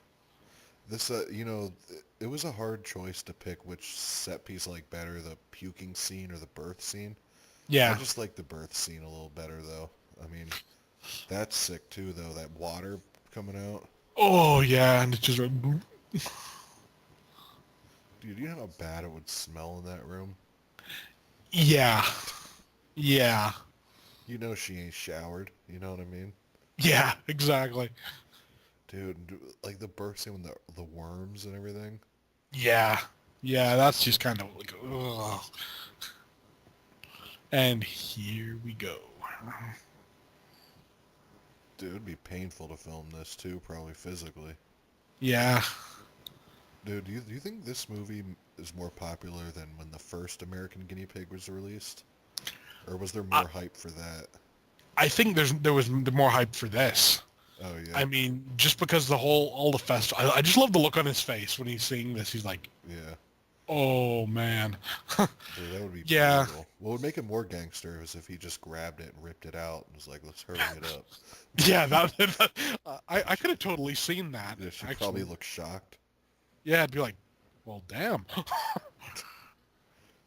This, it was a hard choice to pick which set piece I like better, the puking scene or the birth scene. I Yeah. just like the birth scene a little better, though. I mean, that's sick, too, though, that water coming out. Oh yeah, and it's just like, Dude, you know how bad it would smell in that room? yeah, yeah, You know she ain't showered, you know what I mean? yeah, exactly. Dude, like the birth scene with the worms and everything. Yeah, yeah, that's just kind of like, ugh. And here we go. Dude, it'd be painful to film this too, probably physically. Yeah. Dude, do you think this movie is more popular than when the first American Guinea Pig was released? Or was there I, more hype for that? I think there was more hype for this. Oh, yeah. I mean, just because all the fest. I just love the look on his face when he's seeing this. He's like, Yeah. oh man. Dude, that would be Yeah. brutal. What would make it more gangster is if he just grabbed it and ripped it out and was like, let's hurry it up. Yeah, I could have totally seen that. Yeah, she'd Actually. probably look shocked. Yeah, I'd be like, well, damn.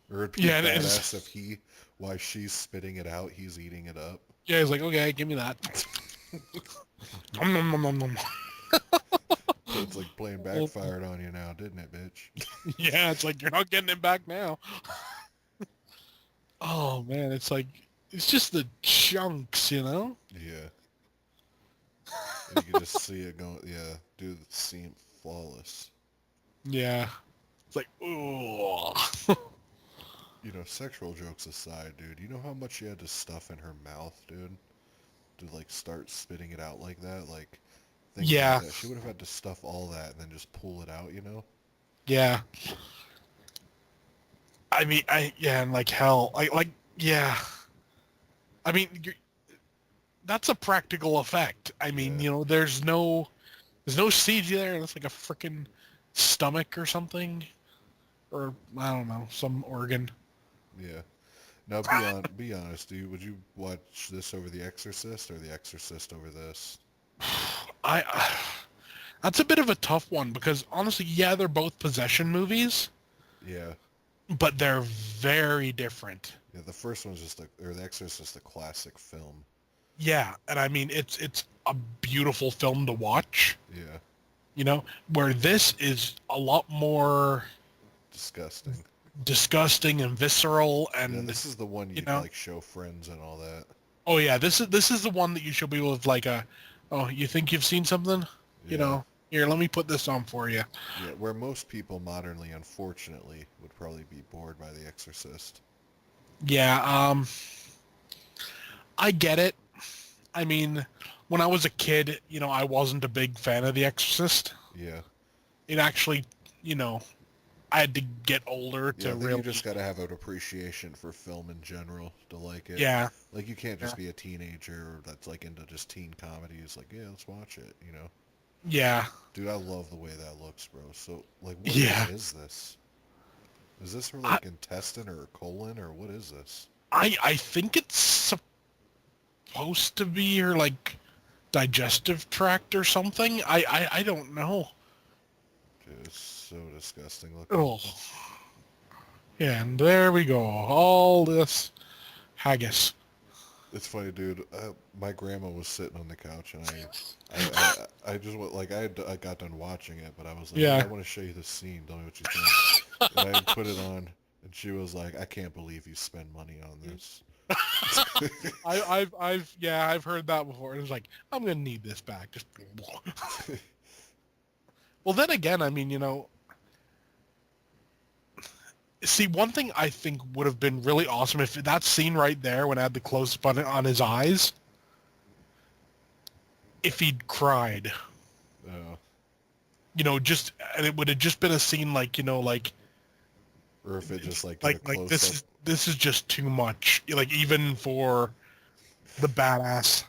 Or it'd be Yeah, badass if while she's spitting it out, he's eating it up. yeah, he's like, okay, give me that. Nom, nom, nom, nom, nom. So it's like playing backfired on you now, didn't it, bitch? Yeah, it's like you're not getting it back now. Oh man, it's like it's just the chunks, Yeah. And you can just see it going, yeah, dude, it seemed flawless. Yeah, it's like ooh. Sexual jokes aside, dude, you know how much she had to stuff in her mouth, dude? To, like, start spitting it out like that? Like, think Yeah, about that. She would have had to stuff all that and then just pull it out, you know? yeah. I mean, yeah, and like hell, yeah. I mean, that's a practical effect. I mean, Yeah. there's no CG there. It's like a freaking stomach or something, or I don't know, some organ. Yeah. Now, be honest, dude. Would you watch this over The Exorcist or The Exorcist over this? I That's a bit of a tough one because honestly, yeah, they're both possession movies, Yeah. but they're very different. Yeah, the first one's or The Exorcist is a classic film. Yeah, and I mean it's a beautiful film to watch, Yeah. where this is a lot more Disgusting. disgusting and visceral Yeah, and this is the one you'd know. like show friends and all that. Oh yeah, this is the one that you should be with like oh, you think you've seen something? Yeah. Here, let me put this on for you. Yeah, where most people modernly, unfortunately, would probably be bored by The Exorcist. Yeah, I get it. I mean, when I was a kid, I wasn't a big fan of The Exorcist. Yeah. It actually, I had to get older Yeah, to I think really. you just gotta have an appreciation for film in general to like it. Yeah, Like, you can't yeah, just be a teenager that's like into just teen comedies. Like, yeah, let's watch it. yeah, Dude, I love the way that looks, bro. So, like, what yeah. is this? Is this her, I, like, intestine or colon, or what is this? I think it's supposed to be her like digestive tract or something. I don't know. Dude, it's so disgusting looking. Oh, yeah, and there we go. All this haggis. It's funny, dude. My grandma was sitting on the couch, and I just went, like, I got done watching it, but I was like, Yeah. I want to show you this scene. Tell me what you think. And I put it on, And she was like, I can't believe you spend money on this. I've heard that before. It was like, I'm gonna need this back. Just well, then again, I mean, see, one thing I think would have been really awesome if that scene right there when I had the close up on his eyes, if he'd cried, Uh, just and it would have just been a scene like, or if it just like did a like close up, this is just too much. Like even for the badass.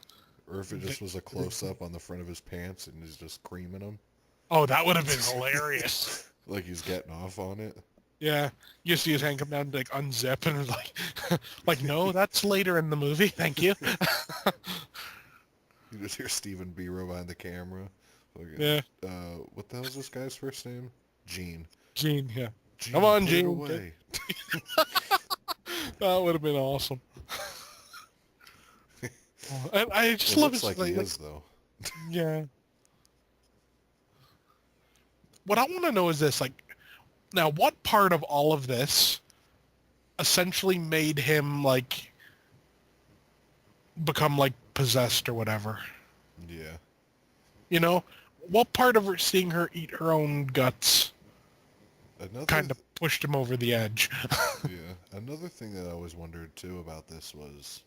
or if it just was a close up on the front of his pants and he's just creaming them, Oh, that would have been hilarious. like he's getting off on it. Yeah, you see his hand come down and like unzip and it's like no, that's later in the movie. Thank you. You just hear Stephen Biro behind the camera. Fucking, Yeah, what the hell is this guy's first name? Gene. Gene. Yeah, Gene, come on, put it Gene. away. That would have been awesome. I just It love looks his like he is though. Yeah. What I want to know is this, like, now what part of all of this essentially made him like become like possessed or whatever? Yeah. What part of her seeing her eat her own guts Another kind of pushed him over the edge? yeah. Another thing that I always wondered too about this was,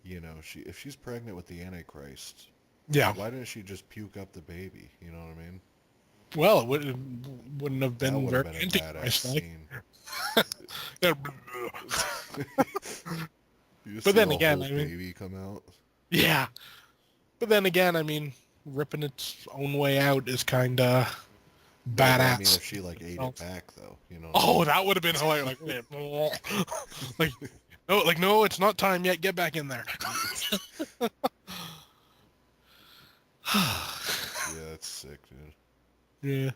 if she's pregnant with the Antichrist, Yeah. why didn't she just puke up the baby? You know what I mean? Well, wouldn't have That been would very have been a badass Antichrist-like. scene. You just But see then a again, whole I mean, baby come out. yeah. But then again, I mean, ripping its own way out is kind of Yeah, but I mean, badass. if she like ate Oh. it back though, you know. Oh, that would have been hilarious. No, it's not time yet. Get back in there. Yeah, that's sick, dude. Yeah.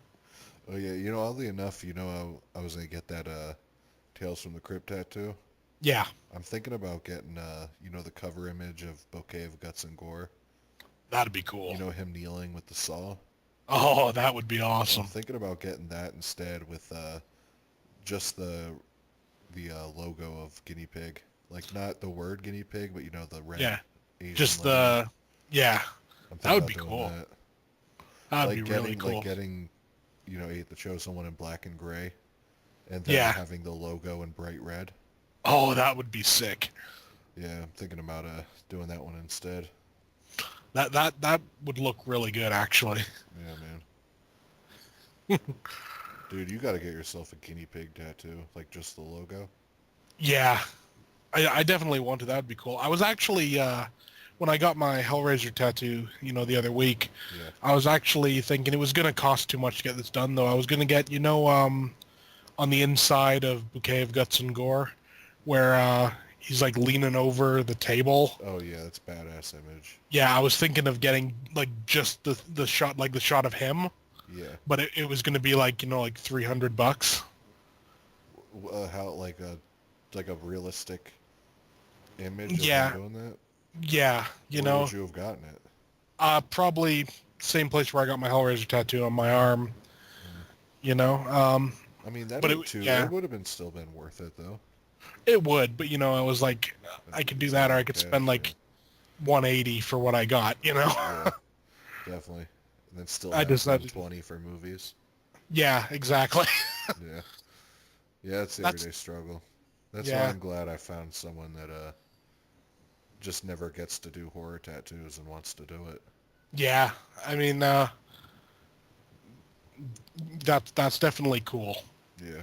Oh yeah, oddly enough, I was gonna get that Tales from the Crypt tattoo. Yeah. I'm thinking about getting the cover image of Bouquet of Guts and Gore. That'd be cool. Him kneeling with the saw. Oh, that would be I'm awesome. thinking about getting that instead with just the logo of guinea pig, like not the word guinea pig, but the red Yeah. Asian Just lettering. yeah. I'm That would thinking be about cool. doing that. That'd Like be getting really cool. like getting Ate the Chosen One in black and gray, and then Yeah. having the logo in bright red. Oh, that would be sick. Yeah, I'm thinking about doing that one instead. That would look really good, actually. Yeah, man. Dude, you got to get yourself a guinea pig tattoo, like just the logo. Yeah. I definitely want to. That would be cool. I was actually, when I got my Hellraiser tattoo, the other week, Yeah. I was actually thinking it was going to cost too much to get this done, though. I was going to get, on the inside of Bouquet of Guts and Gore, where he's like leaning over the table. Oh yeah, that's badass image. Yeah, I was thinking of getting like just the shot, like the shot of him, Yeah. but it was going to be like, like $300. How like a realistic image of Yeah. him doing that? Yeah, Where would you have gotten it? probably same place where I got my Hellraiser tattoo on my arm. I mean, that But would too. yeah. It would have still been worth it though. It would, but I was like, I could do that, or I could spend like $180 for what I got. Yeah, definitely. And then still I have decided- 120 for movies. Yeah, exactly. Yeah. Yeah, it's the That's- everyday struggle. That's Yeah. why I'm glad I found someone that just never gets to do horror tattoos and wants to do it. Yeah, I mean, that's definitely cool. Yeah.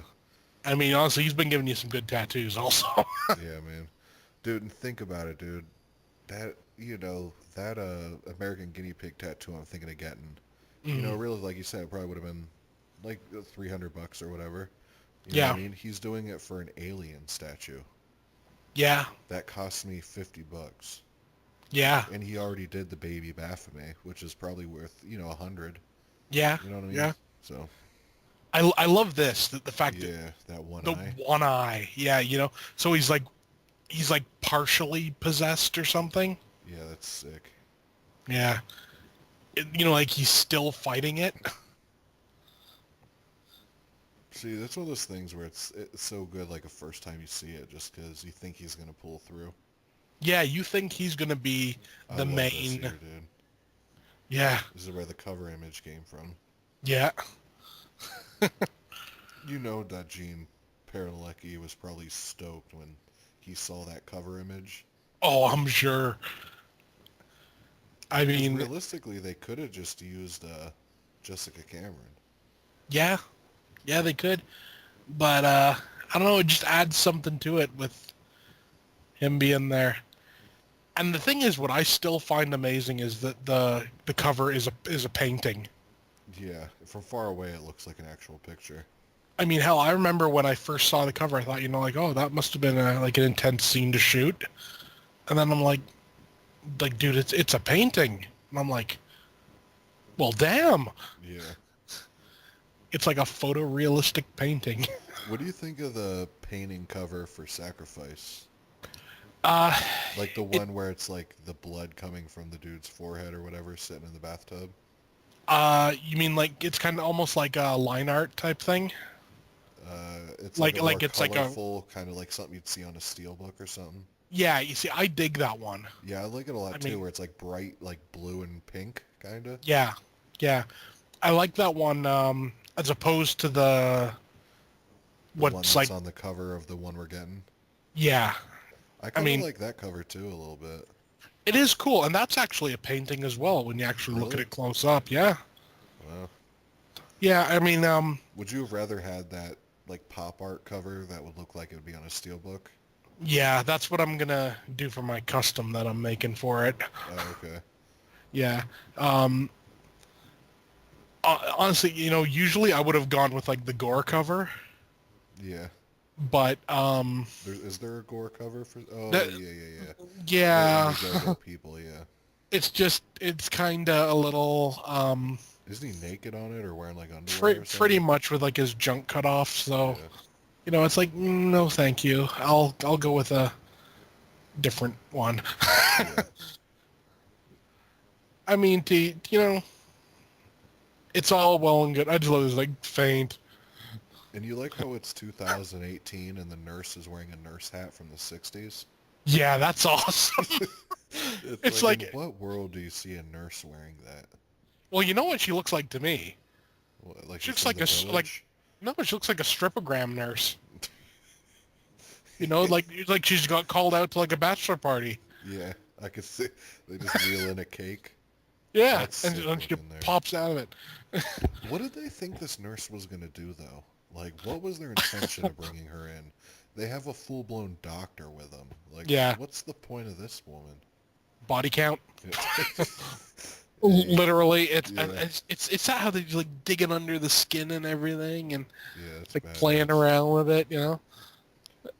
I mean, honestly, he's been giving you some good tattoos, also. Yeah, man. Dude, and think about it, dude. That that American guinea pig tattoo I'm thinking of getting. Really, like you said, it probably would have been like $300 or whatever. You know what I mean? He's doing it for an alien statue. Yeah, That cost me $50. yeah, And he already did the baby Baphomet, which is probably worth, $100. yeah, You know what I mean? yeah. So, I love this, the fact that yeah, that one the eye. one eye, yeah, so he's like partially possessed or something. Yeah, that's sick. Yeah, like he's still fighting it. See, that's one of those things where it's so good, like, the first time you see it, just because you think he's going to pull through. Yeah, you think he's gonna be I the love this main. here, dude. Yeah, This is where the cover image came from. yeah. You know that Gene Paralecki was probably stoked when he saw that cover image. Oh, I'm sure. I Because mean, realistically, they could have just used Jessica Cameron. yeah, yeah, they could, but I don't know. It just adds something to it with him being there. And the thing is, what I still find amazing is that the cover is a painting. Yeah, from far away, it looks like an actual picture. I mean, hell, I remember when I first saw the cover, I thought, like, oh, that must have been like an intense scene to shoot. And then I'm like, dude, it's a painting. And I'm like, well, damn, Yeah. it's like a photorealistic painting. What do you think of the painting cover for Sacrifice? Uh, Like the it, one where it's like the blood coming from the dude's forehead or whatever, sitting in the bathtub. you mean like it's kind of almost like a line art type thing? It's like a more It's like a, colorful, kind of like something you'd see on a steelbook or something. yeah, you see, I dig that one. Yeah, I like it a I lot too, mean, where it's like bright, like blue and pink, kind of. yeah, yeah. I like that one, as opposed to The one what's that's like, on the cover of the one we're getting. yeah. I I kind of mean, like that cover too a little bit. it is cool, and that's actually a painting as well when you actually look at Really? it close up. Yeah, Wow. yeah. I mean, Would you have rather had that like pop art cover that would look like it would be on a steelbook? yeah, that's what I'm gonna do for my custom that I'm making for it. Oh, okay. Yeah. Um, Honestly, usually I would have gone with like the gore cover, Yeah. but Is there a gore cover for? Oh, that, yeah, yeah, yeah. The yeah, Indiegogo people, yeah. it's kind of a little Isn't he naked on it or wearing like underwear or pretty something? much with like his junk cut off. So Yeah. it's like no, thank you. I'll go with a different one. Yeah. I mean, it's all well and good. I just love this like faint. And you like how it's 2018 and the nurse is wearing a nurse hat from the 60s? Yeah, that's awesome. It's Like, in like, what world do you see a nurse wearing that? well, you know what she looks like to me? What, like She she's looks from like the like village? no, she looks like a stripogram nurse. Like she's got called out to like a bachelor party. Yeah, I could see. They just reel in a cake. Yeah, That's and sick then she looking there. pops out of it. What did they think this nurse was going to do, though? Like, what was their intention of bringing her in? They have a full-blown doctor with them. Like, Yeah, what's the point of this woman? body count. Hey, Literally, it's and yeah, it's not how they like digging under the skin and everything, and yeah, it's like playing badass. around with it, And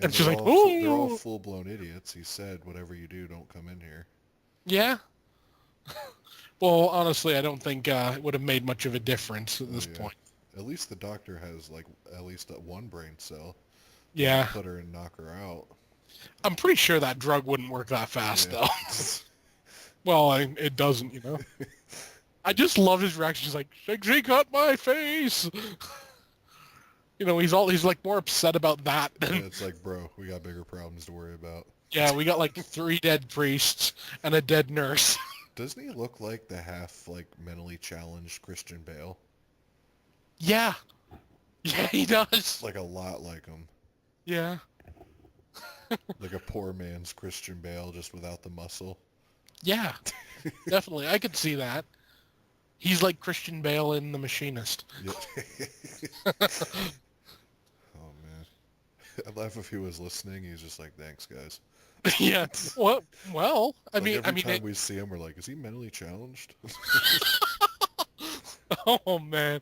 And she's like, they're all ooh, full-blown idiots. He said, whatever you do, don't come in here. yeah. Well, honestly, I don't think it would have made much of a difference at Oh, this yeah. point. At least the doctor has, like, at least that one brain cell. They can Yeah, put her and knock her out. I'm pretty sure that drug wouldn't work that fast, Yeah. though. Well, it doesn't. I just love his reaction. He's like, she cut my face. He's like more upset about that Yeah, than, it's like, bro, we got bigger problems to worry about. yeah, we got like 3 dead priests and a dead nurse. Doesn't he look like the half, like, mentally challenged Christian Bale? Yeah, yeah, he does. Like, a lot like him. Yeah, Like a poor man's Christian Bale, just without the muscle. yeah, definitely. I could see that. He's like Christian Bale in The Machinist. Yeah. Oh, man. I'd laugh if he was listening. He's just like, thanks, guys. Yeah. Well, I Like, mean, every time we see him, we're like, is he mentally challenged? oh man.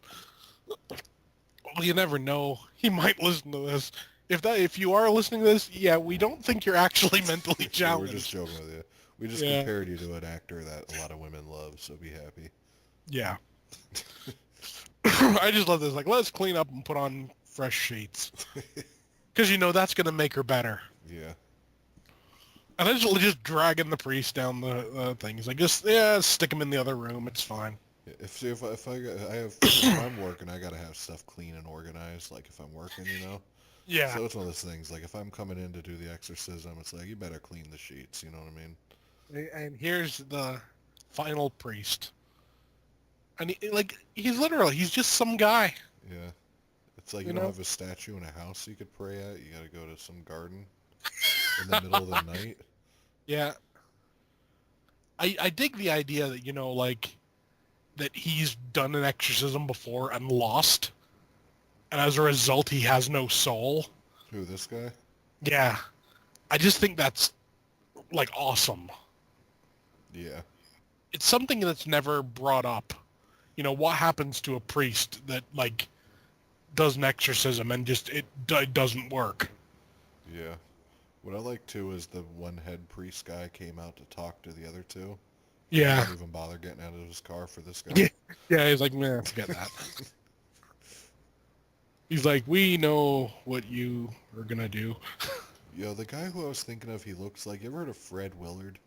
Well, you never know. He might listen to this. If you are listening to this, yeah, we don't think you're actually mentally Yeah, we're just challenged. joking with you. We just Yeah. compared you to an actor that a lot of women love, so be happy. Yeah. I just love this. Like, let's clean up and put on fresh sheets. Because that's going to make her better. Yeah. And I just dragging the priest down the thing. He's like, just, yeah, stick him in the other room. It's fine. If I'm working, I gotta have stuff clean and organized. Like if I'm working, you know. Yeah. So it's one of those things. Like if I'm coming in to do the exorcism, it's like you better clean the sheets. You know what I mean? And here's the final priest. And he's literally, he's just some guy, Yeah. It's like you you don't know? have a statue in a house you could pray at. You gotta go to some garden in the middle of the night. Yeah. I dig the idea that, like, that he's done an exorcism before and lost, and as a result, he has no soul. Who, this guy? Yeah. I just think that's, like, awesome. Yeah. It's something that's never brought up. What happens to a priest that, like, does an exorcism and just, it doesn't work? Yeah. What I like too is the one head priest guy came out to talk to the other two. He Yeah. didn't even bother getting out of his car for this guy. Yeah, yeah, he's like, man, forget that. He's like, we know what you are gonna do. Yo, the guy who I was thinking of, he looks like, you ever heard of Fred Willard?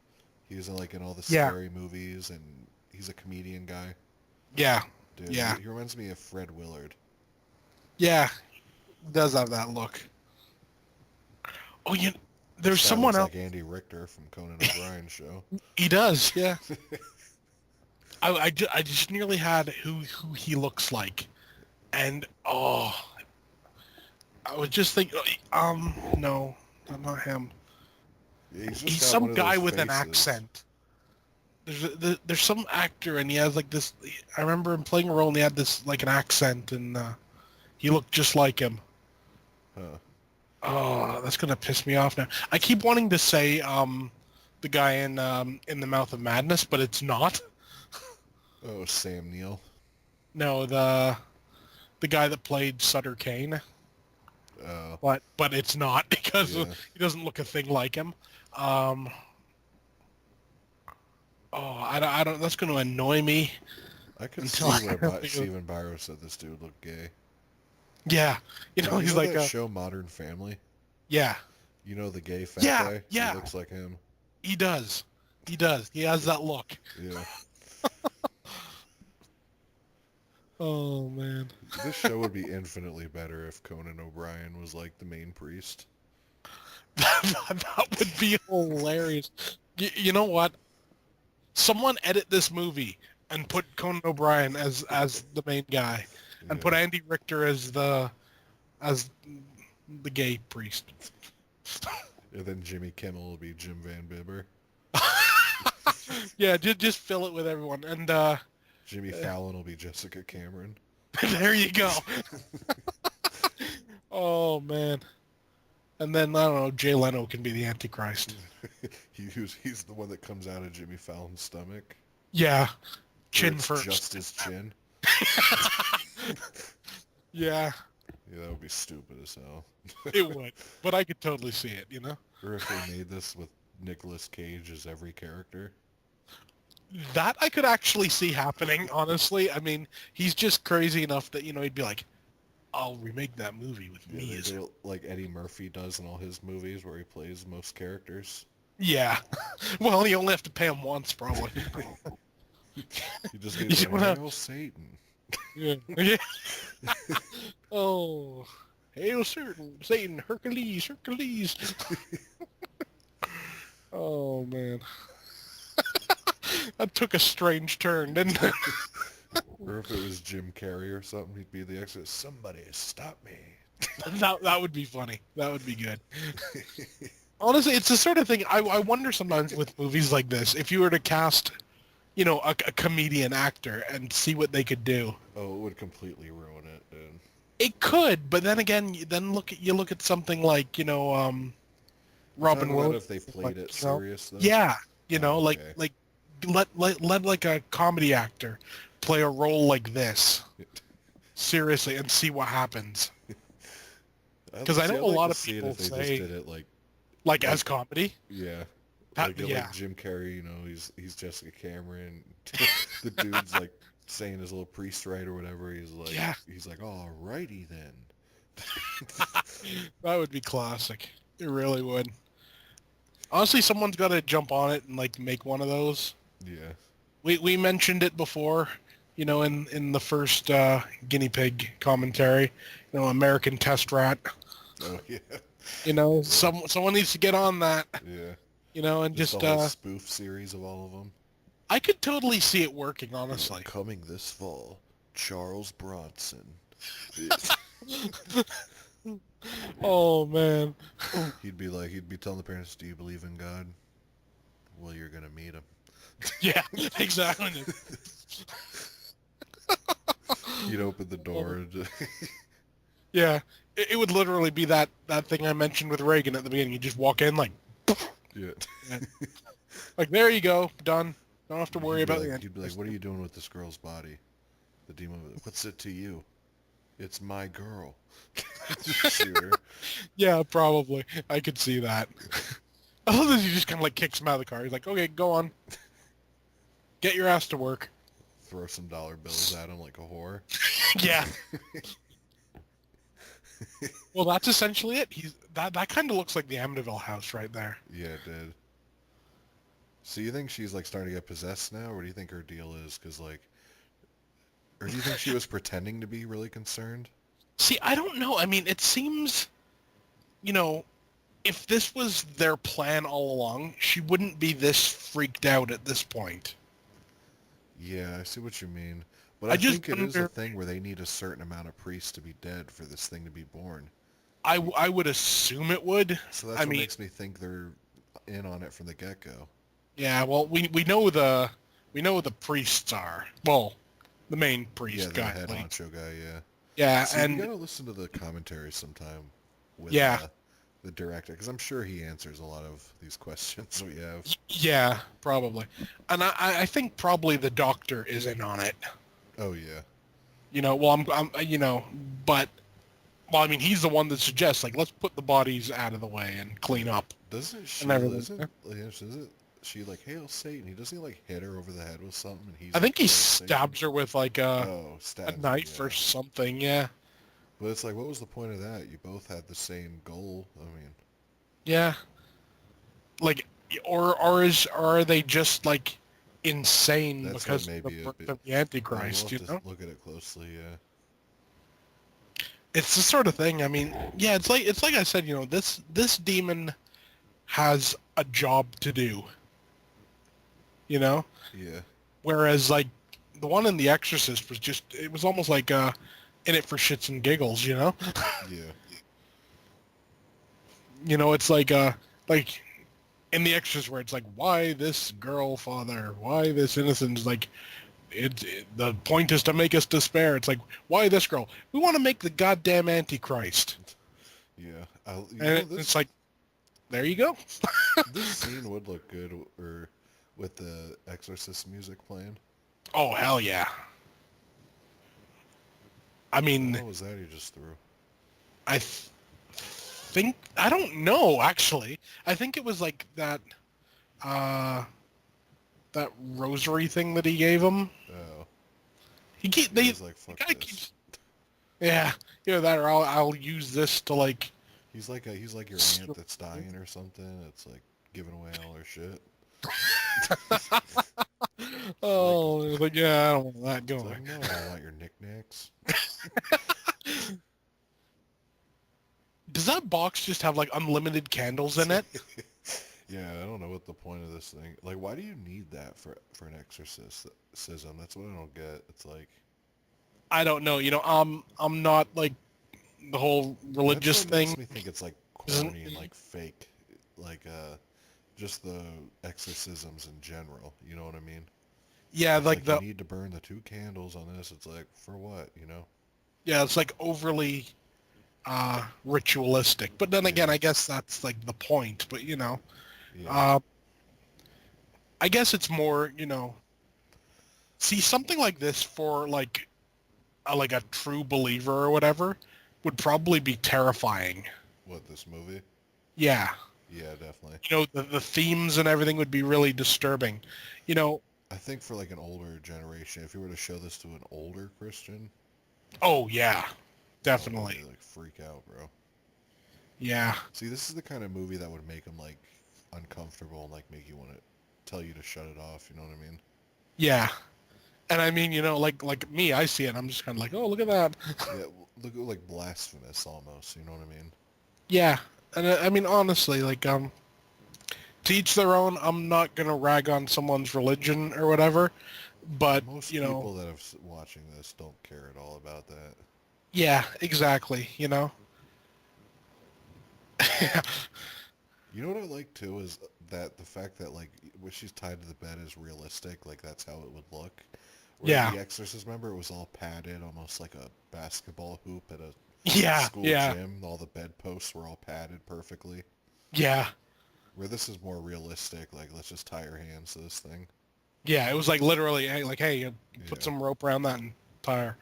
He's in like in all the Yeah, scary movies, and he's a comedian guy. yeah, Dude, yeah, he reminds me of Fred Willard. yeah. Does have that look. Oh, there's This guy someone looks else. like Andy Richter from Conan O'Brien's show. He does, yeah. I just nearly had who he looks like, and I was just thinking, no, not him. Yeah, he's He's just got one some of guy those with an faces. accent. There's some actor, and he has like this. I remember him playing a role, and he had this like an accent, and he looked just like him. Huh. Oh, that's gonna piss me off now. I keep wanting to say the guy in the Mouth of Madness, but it's not. Oh, Sam Neill. No, the guy that played Sutter Kane, Oh, but it's not because yeah. he doesn't look a thing like him. Um, I don't. That's going to annoy me I could until see I where think of- Stephen Byro said this dude looked gay. Yeah, he's like that show Modern Family? yeah, You know the gay fat yeah, guy? yeah. He looks like him. He does. He does. He has that look. Yeah. Oh man. This show would be infinitely better if Conan O'Brien was like the main priest. That would be hilarious. You know what? Someone edit this movie and put Conan O'Brien as the main guy, and Yeah. put Andy Richter as the gay priest. And then Jimmy Kimmel will be Jim Van Bibber. Yeah, just fill it with everyone, and Jimmy Fallon will be Jessica Cameron. there you go. Oh man. And then I don't know, Jay Leno can be the Antichrist. He's the one that comes out of Jimmy Fallon's stomach. Yeah, Where chin it's first. just his chin. Yeah, Yeah, that would be stupid as hell. it would, but I could totally see it. Or if they made this with Nicolas Cage as every character. That I could actually see happening, honestly. I mean, he's just crazy enough that, he'd be like, I'll remake that movie with Yeah, me they as... do it like Eddie Murphy does in all his movies where he plays most characters. Yeah. Well, you only have to pay him once, probably. You just You need to don't have- Hail Satan. Yeah. Yeah. Oh. Hail Satan, Hercules. Oh, man. That took a strange turn, didn't it? Or if it was Jim Carrey or something, he'd be the exit. Somebody stop me. That would be funny. That would be good. Honestly, it's the sort of thing I wonder sometimes with movies like this, if you were to cast, a comedian actor and see what they could do. Oh, it would completely ruin it, dude. It could, but then again, you look at something like, Robin Talking about Williams. if they played like, it serious, though. Yeah, Oh, like okay. like let like a comedy actor play a role like this seriously and see what happens. Because I know I'd a like lot to of see it people if they say just did it like as comedy. yeah. That- Like, yeah. like Jim Carrey, he's Jessica Cameron. The dude's like saying his little priest right or whatever. He's like, Yeah. alrighty then. That would be classic. It really would. Honestly, someone's got to jump on it and like make one of those. Yeah. We mentioned it before. in the first guinea pig commentary, American test rat. Oh yeah, yeah, Someone needs to get on that. yeah. And Just a just whole spoof series of all of them. I could totally see it working, Yeah, honestly. coming this fall, Charles Bronson. Oh man. He'd be telling the parents, "Do you believe in God? Well, you're gonna meet him." Yeah, exactly. He'd open the door. And Yeah, it would literally be that thing I mentioned with Reagan at the beginning. You just walk in like, yeah. yeah. Like there you go, done. Don't have to worry about the He'd be like, Antichrist. "What are you doing with this girl's body?" The demon, "What's it to you? It's my girl." Shoot her. Yeah, probably. I could see that. I love that he just kind of like kicks him out of the car. He's like, okay, go on. Get your ass to work. Throw some dollar bills at him like a whore. Yeah. Well, that's essentially it. That kind of looks like the Amityville house right there. Yeah, it did. So you think she's like starting to get possessed now, or do you think her deal is because like, or do you think she was pretending to be really concerned? See, I don't know. I mean, it seems, you know, if this was their plan all along, she wouldn't be this freaked out at this point. Yeah, I see what you mean. But I I just think it is a wonder. thing where they need a certain amount of priests to be dead for this thing to be born. I would assume it would. So that's I what mean, makes me think they're in on it from the get-go. yeah. Well, we know the priests are. Well, the main Yeah, priest the guy. head Like, honcho guy, yeah. yeah, See, we and gotta listen to the commentary sometime with yeah, the director, because I'm sure he answers a lot of these questions we have. yeah, probably. And I think probably the doctor is in on it. Oh, yeah. Well, but well, I mean, he's the one that suggests like let's put the bodies out of the way and clean up Doesn't she, and everything. isn't she like, "Hail Satan"? He doesn't he, like, hit her over the head with something, and he's I like, think he "Hail Satan"? stabs her with like a Oh, a stabs her, knife or yeah. something. Yeah, But it's like, what was the point of that? You both had the same goal. I mean, yeah. Like, or are they just like insane that's what because may of the be a birth bit. of the We'll Antichrist? have to look at it closely, yeah. It's the sort of thing. I mean, yeah, it's like I said. This demon has a job to do. You know, Yeah, whereas like the one in The Exorcist was just it was almost like in it for shits and giggles. yeah. It's like in The Exorcist where it's like why this girl father, why this innocent, like the point is to make us despair. It's like why this girl? We want to make the goddamn Antichrist, Yeah. and it's like there you go. This scene would look good or with the Exorcist music playing. Oh hell yeah! I mean, What was that you just threw? I think I don't know actually. I think it was like uh that rosary thing that he gave him. Oh, They he's like, the "Fuck guy this." keeps yeah, that or I'll use this to like He's like your aunt that's dying or something. It's like giving away all her shit. oh like yeah, I don't want that It's like, going. no, I don't want your knickknacks. Does that box just have like unlimited candles in it? Yeah, I don't know what the point of this thing. Like, why do you need that for an exorcism? That's what I don't get. It's like I don't know. I'm not like the whole religious that's what thing. makes me think it's like Isn't corny and like fake, like just the exorcisms in general. You know what I mean? yeah, It's like like you the need to burn the two candles on this. It's like for what? You know? yeah, it's like overly ritualistic. But then again, Yeah, I guess that's like the point. But yeah. uh, I guess it's more see something like this for like a true believer or whatever would probably be terrifying. What, this movie? Yeah, Yeah, definitely. the themes and everything would be really disturbing. You know, I think for like an older generation, if you were to show this to an older Christian, oh yeah, probably definitely. like freak out, bro. Yeah. See, this is the kind of movie that would make them like uncomfortable and like make you want to tell you to shut it off. You know what I mean? Yeah. And I mean, like me, I see it, and I'm just kind of like, oh, look at that. Yeah, look like blasphemous almost. You know what I mean? Yeah, and I mean, honestly, like, to each their own. I'm not gonna rag on someone's religion or whatever, but Most people that are watching this don't care at all about that. yeah, exactly. You know what I like too is that the fact that like when she's tied to the bed is realistic, like that's how it would look. Where in Yeah, The Exorcist, remember, it was all padded, almost like a basketball hoop at a yeah, school yeah, gym. All the bedposts were all padded perfectly. yeah, Where this is more realistic, like let's just tie our hands to this thing. yeah. It was like literally, hey, put Yeah, some rope around that and tie her.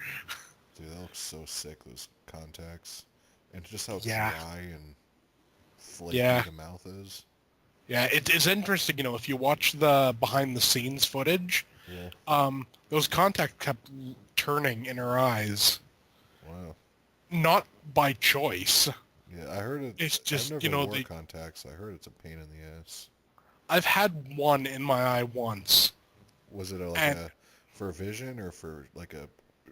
dude, that looks so sick. Those contacts, and just how Yeah, dry and flaky yeah, the mouth is. yeah. It's interesting, if you watch the behind the scenes footage, Yeah. those contacts kept turning in her eyes, Wow. not by choice. Yeah, I heard it. It's I've just, never wore contacts. I heard it's a pain in the ass. I've had one in my eye once, Was it like and a for vision or for like a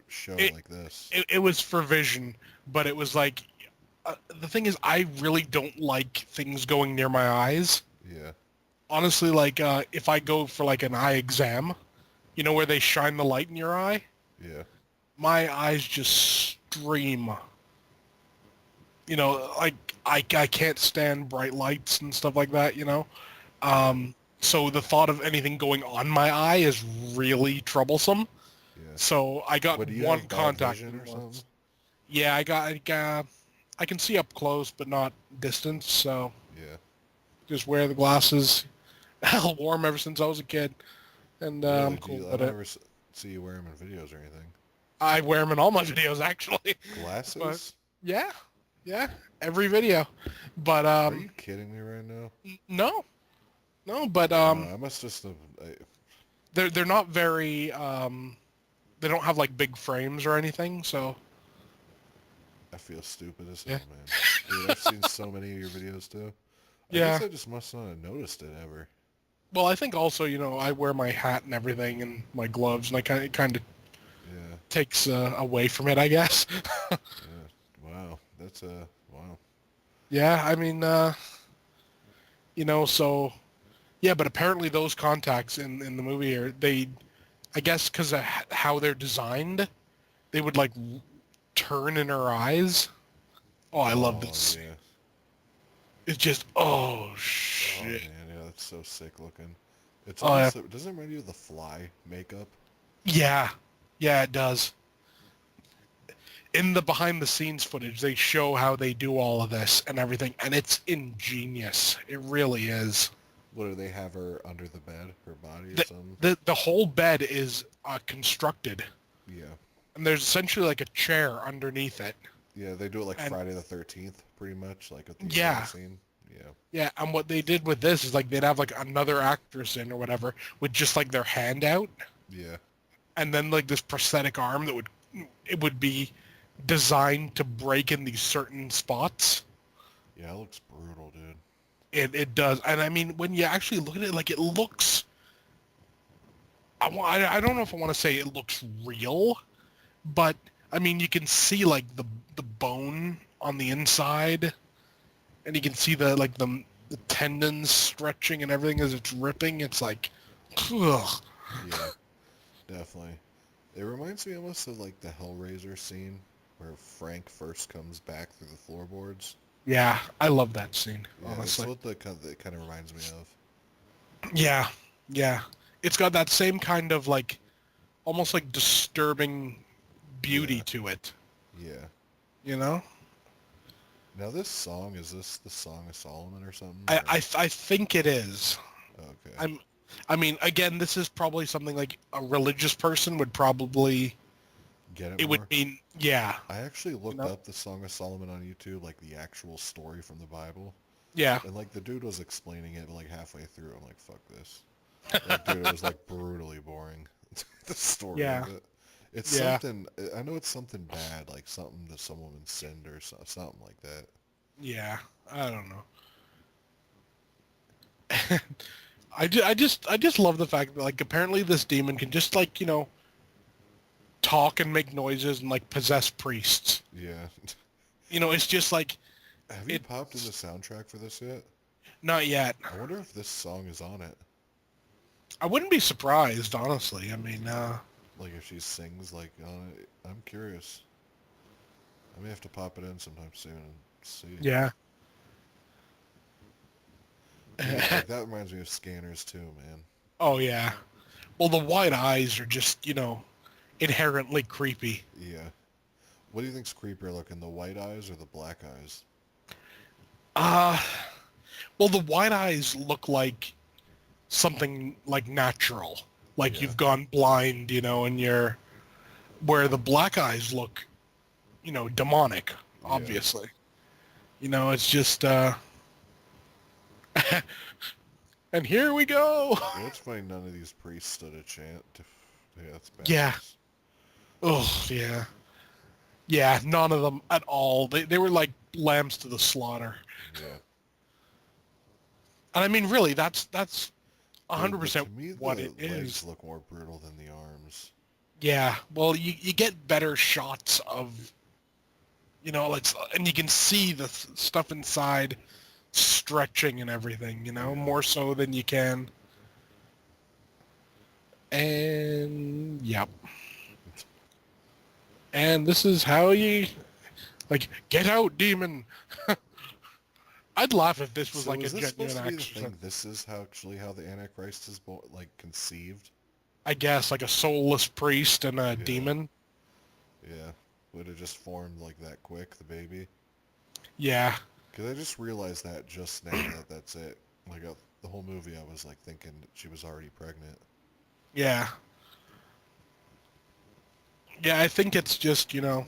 show it like this? it was for vision, but it was like the thing is, I really don't like things going near my eyes. Yeah. Honestly, like if I go for like an eye exam, where they shine the light in your eye, Yeah. my eyes just stream. Like I can't stand bright lights and stuff like that. Yeah. So the thought of anything going on my eye is really troublesome. Yeah. So I got What do you one have, bad contact vision or something? once. Yeah, I can see up close, but not distance. So Yeah. just wear the glasses. Hell, wore 'em ever since I was a kid, and Really? I'm cool I with don't it. ever see you wear them in videos or anything. I wear them in all my videos actually, but Glasses? yeah, yeah, every video. But Are you kidding me right now? no, no, but I must just have. they're not very they don't have like big frames or anything, so I feel stupid as hell, yeah, man. Dude, I've seen so many of your videos too. I yeah. guess I just must not have noticed it ever. Well, I think also I wear my hat and everything and my gloves, and I kind of Yeah. takes away from it, I guess. Yeah. Wow. That's wow. Yeah, I mean, so yeah, but apparently those contacts in the movie I guess, because of how they're designed, they would like turn in her eyes. Oh, I love Oh this. yeah. It's just, oh Oh shit. man, yeah, that's so sick looking. It's Oh yeah, almost doesn't it remind you of the Fly makeup? yeah, yeah, it does. In the behind the scenes footage, they show how they do all of this and everything, and it's ingenious. It really is. What do they have her under the bed, her body or The something? the whole bed is constructed, Yeah. and there's essentially like a chair underneath it. Yeah, they do it like And Friday the 13th, pretty much, like with the yeah, scene. Yeah. yeah, and what they did with this is like they'd have like another actress in or whatever with just like their hand out, Yeah. and then like this prosthetic arm that would be designed to break in these certain spots. Yeah, it looks brutal, dude. It does, and I mean when you actually look at it, like it looks. I don't know if I want to say it looks real, but I mean you can see like the bone on the inside, and you can see the tendons stretching and everything as it's ripping. It's like, ugh. Yeah, definitely. It reminds me almost of like the Hellraiser scene where Frank first comes back through the floorboards. Yeah, I love that scene, Yeah, it's honestly. what it kind of reminds me of. Yeah, yeah. It's got that same kind of like, almost like disturbing beauty Yeah, to it, yeah. you know? Now this song, is this the Song of Solomon or something? I think it is. Okay. I mean, again, this is probably something like a religious person would probably, Get it it would more? mean, yeah, I actually you looked know? up the Song of Solomon on YouTube, like the actual story from the Bible. Yeah, And like the dude was explaining it like halfway through. I'm like, fuck this. Like, dude, it was like brutally boring. The story yeah, of it. It's yeah, something. I know it's something bad, like something that some woman sinned or something like that. yeah. I don't know. I just love the fact that like apparently this demon can just like talk and make noises and like possess priests. Yeah. It's just like Have you it. popped in the soundtrack for this yet? Not yet. I wonder if this song is on it. I wouldn't be surprised, honestly. I mean, Like if she sings like on it. I'm curious. I may have to pop it in sometime soon and see. yeah. Yeah, like that reminds me of Scanners too, man. Oh yeah. Well, the white eyes are just, inherently creepy. Yeah. What do you think's creepier looking, the white eyes or the black eyes? Uh, well, the white eyes look like something like natural, like Yeah. you've gone blind, and where the black eyes look, demonic, Yeah. obviously. It's just, and here we go. Well, it's funny none of these priests stood a chance. Yeah, that's bad. Yeah. Oh, yeah. Yeah, none of them at all. They were like lambs to the slaughter. Yeah. And I mean, really, that's But 100% to me, what the it legs is. look more brutal than the arms. Yeah, well, you get better shots of, like, and you can see the stuff inside stretching and everything, Yeah. more so than you can. And, yep. And this is how you, like, get out, demon. I'd laugh if this was So like a is this supposed genuine to be the exorcism. thing? This is actually how the Antichrist is conceived? I guess, like a soulless priest and a Yeah. demon. Yeah. Would it just formed like that quick, the baby? Yeah. Because I just realized that just now that's it. Like the whole movie, I was like thinking that she was already pregnant. Yeah. Yeah, I think it's just, Well,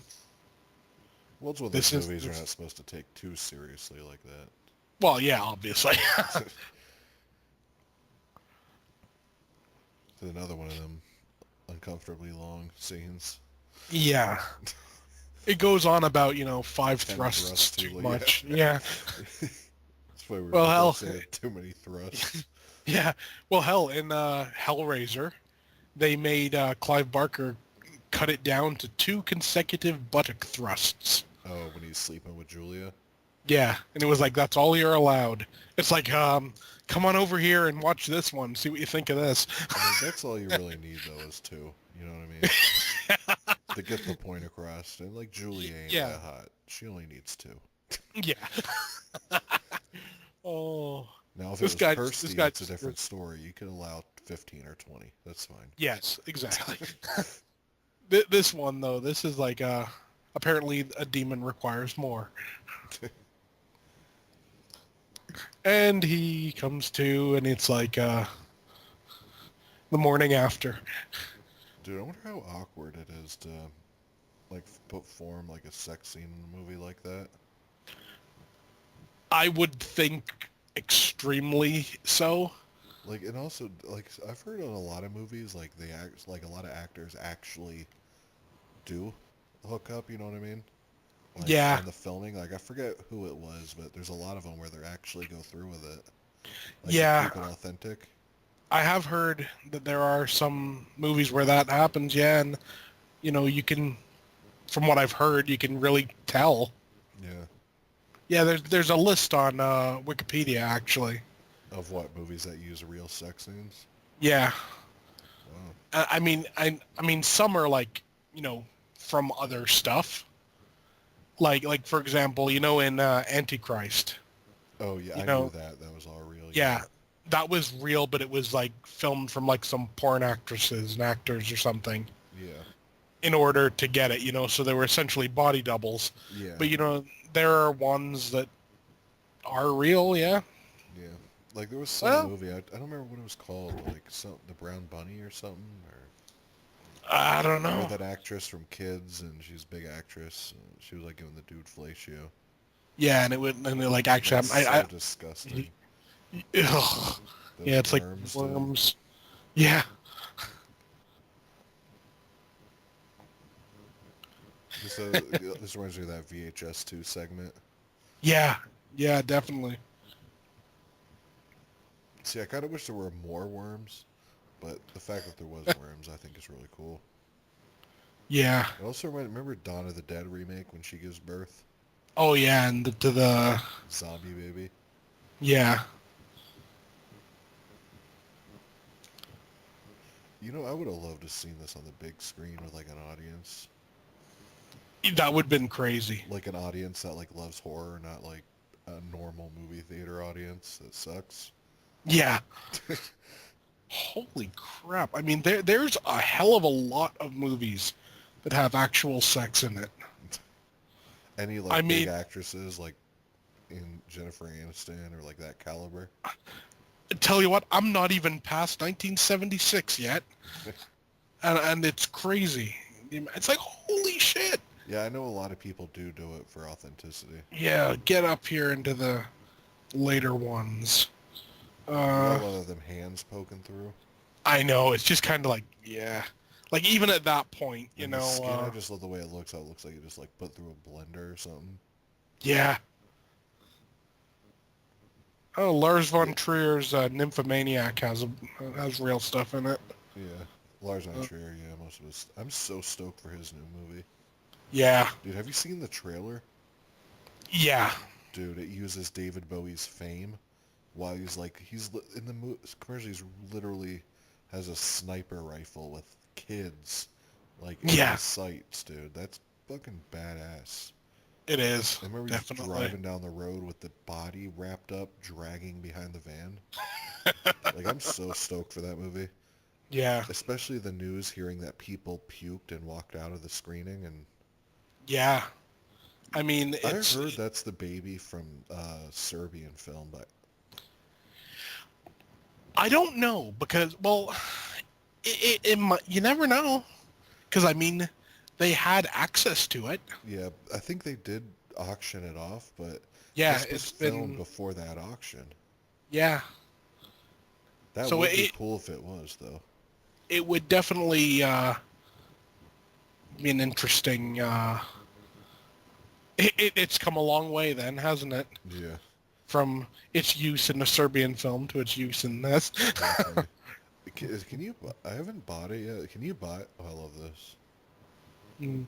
it's one of this those is movies you're this, not supposed to take too seriously like that. well, yeah, obviously. It's another one of them uncomfortably long scenes. Yeah. It goes on about, 5 10 thrusts too too late. much. Yeah. That's why we were Well, hell, saying too many thrusts. yeah. Well, hell, in Hellraiser, they made Clive Barker cut it down to 2 consecutive buttock thrusts. Oh, when he's sleeping with Julia? Yeah, and it was like, that's all you're allowed. It's like, come on over here and watch this one, see what you think of this. I mean, that's all you really need, though, is 2. You know what I mean? To get the point across. And, like, Julia ain't Yeah. that hot. She only needs 2. Yeah. Oh. Now, if This it guy- was this Kirsty, guy it's a just- different story. You could allow 15 or 20. That's fine. Yes, exactly. This one, though, this is like, apparently a demon requires more. And he comes to, and it's like, the morning after. Dude, I wonder how awkward it is to, like, form, like, a sex scene in a movie like that. I would think extremely so. Like, and also, like, I've heard in a lot of movies, like, a lot of actors actually do hook up, you know what I mean? Like, Yeah. on the filming, like, I forget who it was, but there's a lot of them where they actually go through with it. Like, to Yeah. keep it authentic. I have heard that there are some movies where that happens, yeah, and, you can, from what I've heard, you can really tell. Yeah. Yeah, there's a list on Wikipedia, actually. Of what, movies that use real sex scenes? Yeah. Wow. I mean, some are like, from other stuff. Like for example, in Antichrist. Oh, yeah, I know- knew that. That was all real. Yeah, that was real, but it was like filmed from like some porn actresses and actors or something Yeah. in order to get it, so they were essentially body doubles. Yeah. But there are ones that are real, yeah. Yeah. Like, there was some movie, I don't remember what it was called, like, The Brown Bunny or something, or... I don't know. Or that actress from Kids, and she's a big actress. She was, like, giving the dude fellatio. Yeah, and they're like, actually, That's so disgusting. Ugh. Those Yeah, it's worms, like dude. worms. Yeah. This reminds me of that VHS 2 segment. Yeah. Yeah, definitely. See, I kind of wish there were more worms, but the fact that there was worms, I think, is really cool. Yeah. I also remember Dawn of the Dead remake when she gives birth. Oh yeah, and to the Zombie baby. yeah. You know, I would have loved to have seen this on the big screen with like an audience. That would have been crazy. Like an audience that like loves horror, not like a normal movie theater audience that sucks. Yeah. Holy crap. I mean, there's a hell of a lot of movies that have actual sex in it. Any I like big mean, actresses like in Jennifer Aniston or like that caliber. tell you what, I'm not even past 1976 yet. And it's crazy. It's like, holy shit. Yeah, I know a lot of people do it for authenticity. Yeah, get up here into the later ones. You got Uh, a lot of them hands poking through. I know, it's just kind of like, yeah. Like, even at that point, And the skin, I just love the way it looks. How it looks like it just like put through a blender or something. yeah. Oh, Lars Yeah, von Trier's Nymphomaniac has real stuff in it. yeah. Lars von Uh, Trier, yeah, most of his. I'm so stoked for his new movie. yeah, Dude, have you seen the trailer? yeah, Dude, it uses David Bowie's Fame while in the commercial. He's literally has a sniper rifle with kids like in yeah. his sights, dude. That's fucking badass. It is, I remember he's definitely. driving down the road with the body wrapped up, dragging behind the van. Like, I'm so stoked for that movie. Yeah, Especially the news hearing that people puked and walked out of the screening. And yeah. I mean, I it's. heard that's the baby from Serbian film, but I don't know because, well, you never know. Because I mean, they had access to it. yeah, I think they did auction it off, but Yeah, this was it's filmed been. before that auction. Yeah. That So would be cool if it was, though. it would definitely be an interesting. It's come a long way then, hasn't it? Yeah, From its use in a Serbian film to its use in this. definitely. Can you? I haven't bought it yet. Can you buy it? Oh, I love this. Mm.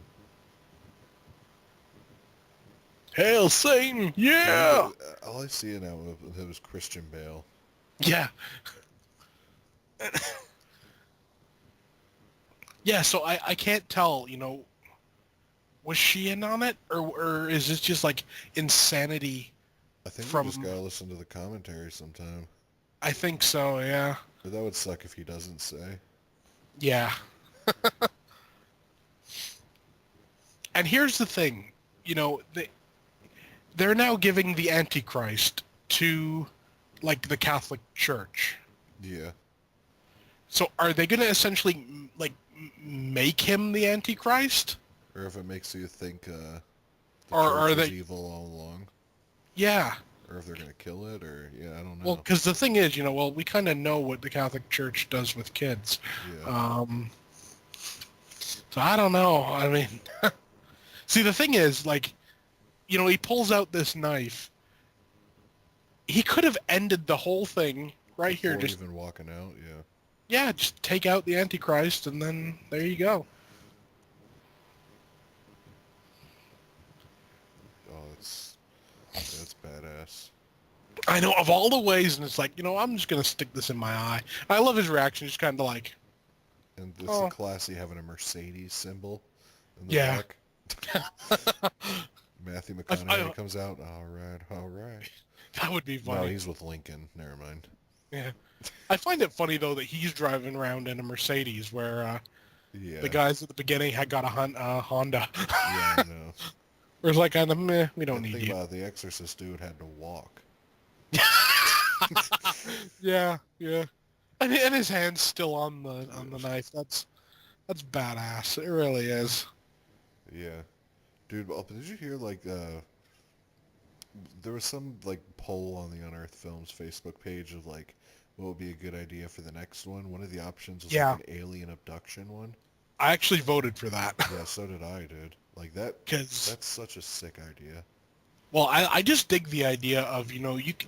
Hail Satan! Yeah, Yeah! all I see now it was Christian Bale. Yeah. Yeah, so I can't tell, was she in on it? Or is this just like insanity I think we just from... gotta listen to the commentary sometime. I think so, yeah. But that would suck if he doesn't say. Yeah. And here's the thing, they're now giving the Antichrist to, like, the Catholic Church. Yeah. So are they going to essentially, like, make him the Antichrist? Or if it makes you think the Or church are was they... evil all along. Yeah. Or if they're gonna kill it, or yeah, I don't know. Well, because the thing is, we kind of know what the Catholic Church does with kids. Yeah. So I don't know. I mean, see, the thing is, like, he pulls out this knife. He could have ended the whole thing right here. Before Just even walking out, yeah. Yeah, just take out the Antichrist, and then there you go. Oh, that's badass. I know, of all the ways, and it's like, I'm just going to stick this in my eye. I love his reaction, just kind of like, And it's oh, classy having a Mercedes symbol in the yeah. back. Matthew McConaughey comes out. All right, all right. That would be funny. No, he's with Lincoln. Never mind. Yeah. I find it funny, though, that he's driving around in a Mercedes where Yeah. the guys at the beginning had got a Honda. Yeah, I know. Where it's like, kind of, meh, we don't And need think you. about it, the Exorcist dude had to walk. Yeah, yeah. And his hand's still on the knife. That's badass. It really is. Yeah. Dude, did you hear, like, there was some, like, poll on the Unearthed Films Facebook page of, like, what would be a good idea for the next one? One of the options was, Yeah. like, an alien abduction one. I actually voted for that. Yeah, so did I, dude. Like, that's such a sick idea. Well, I just dig the idea of,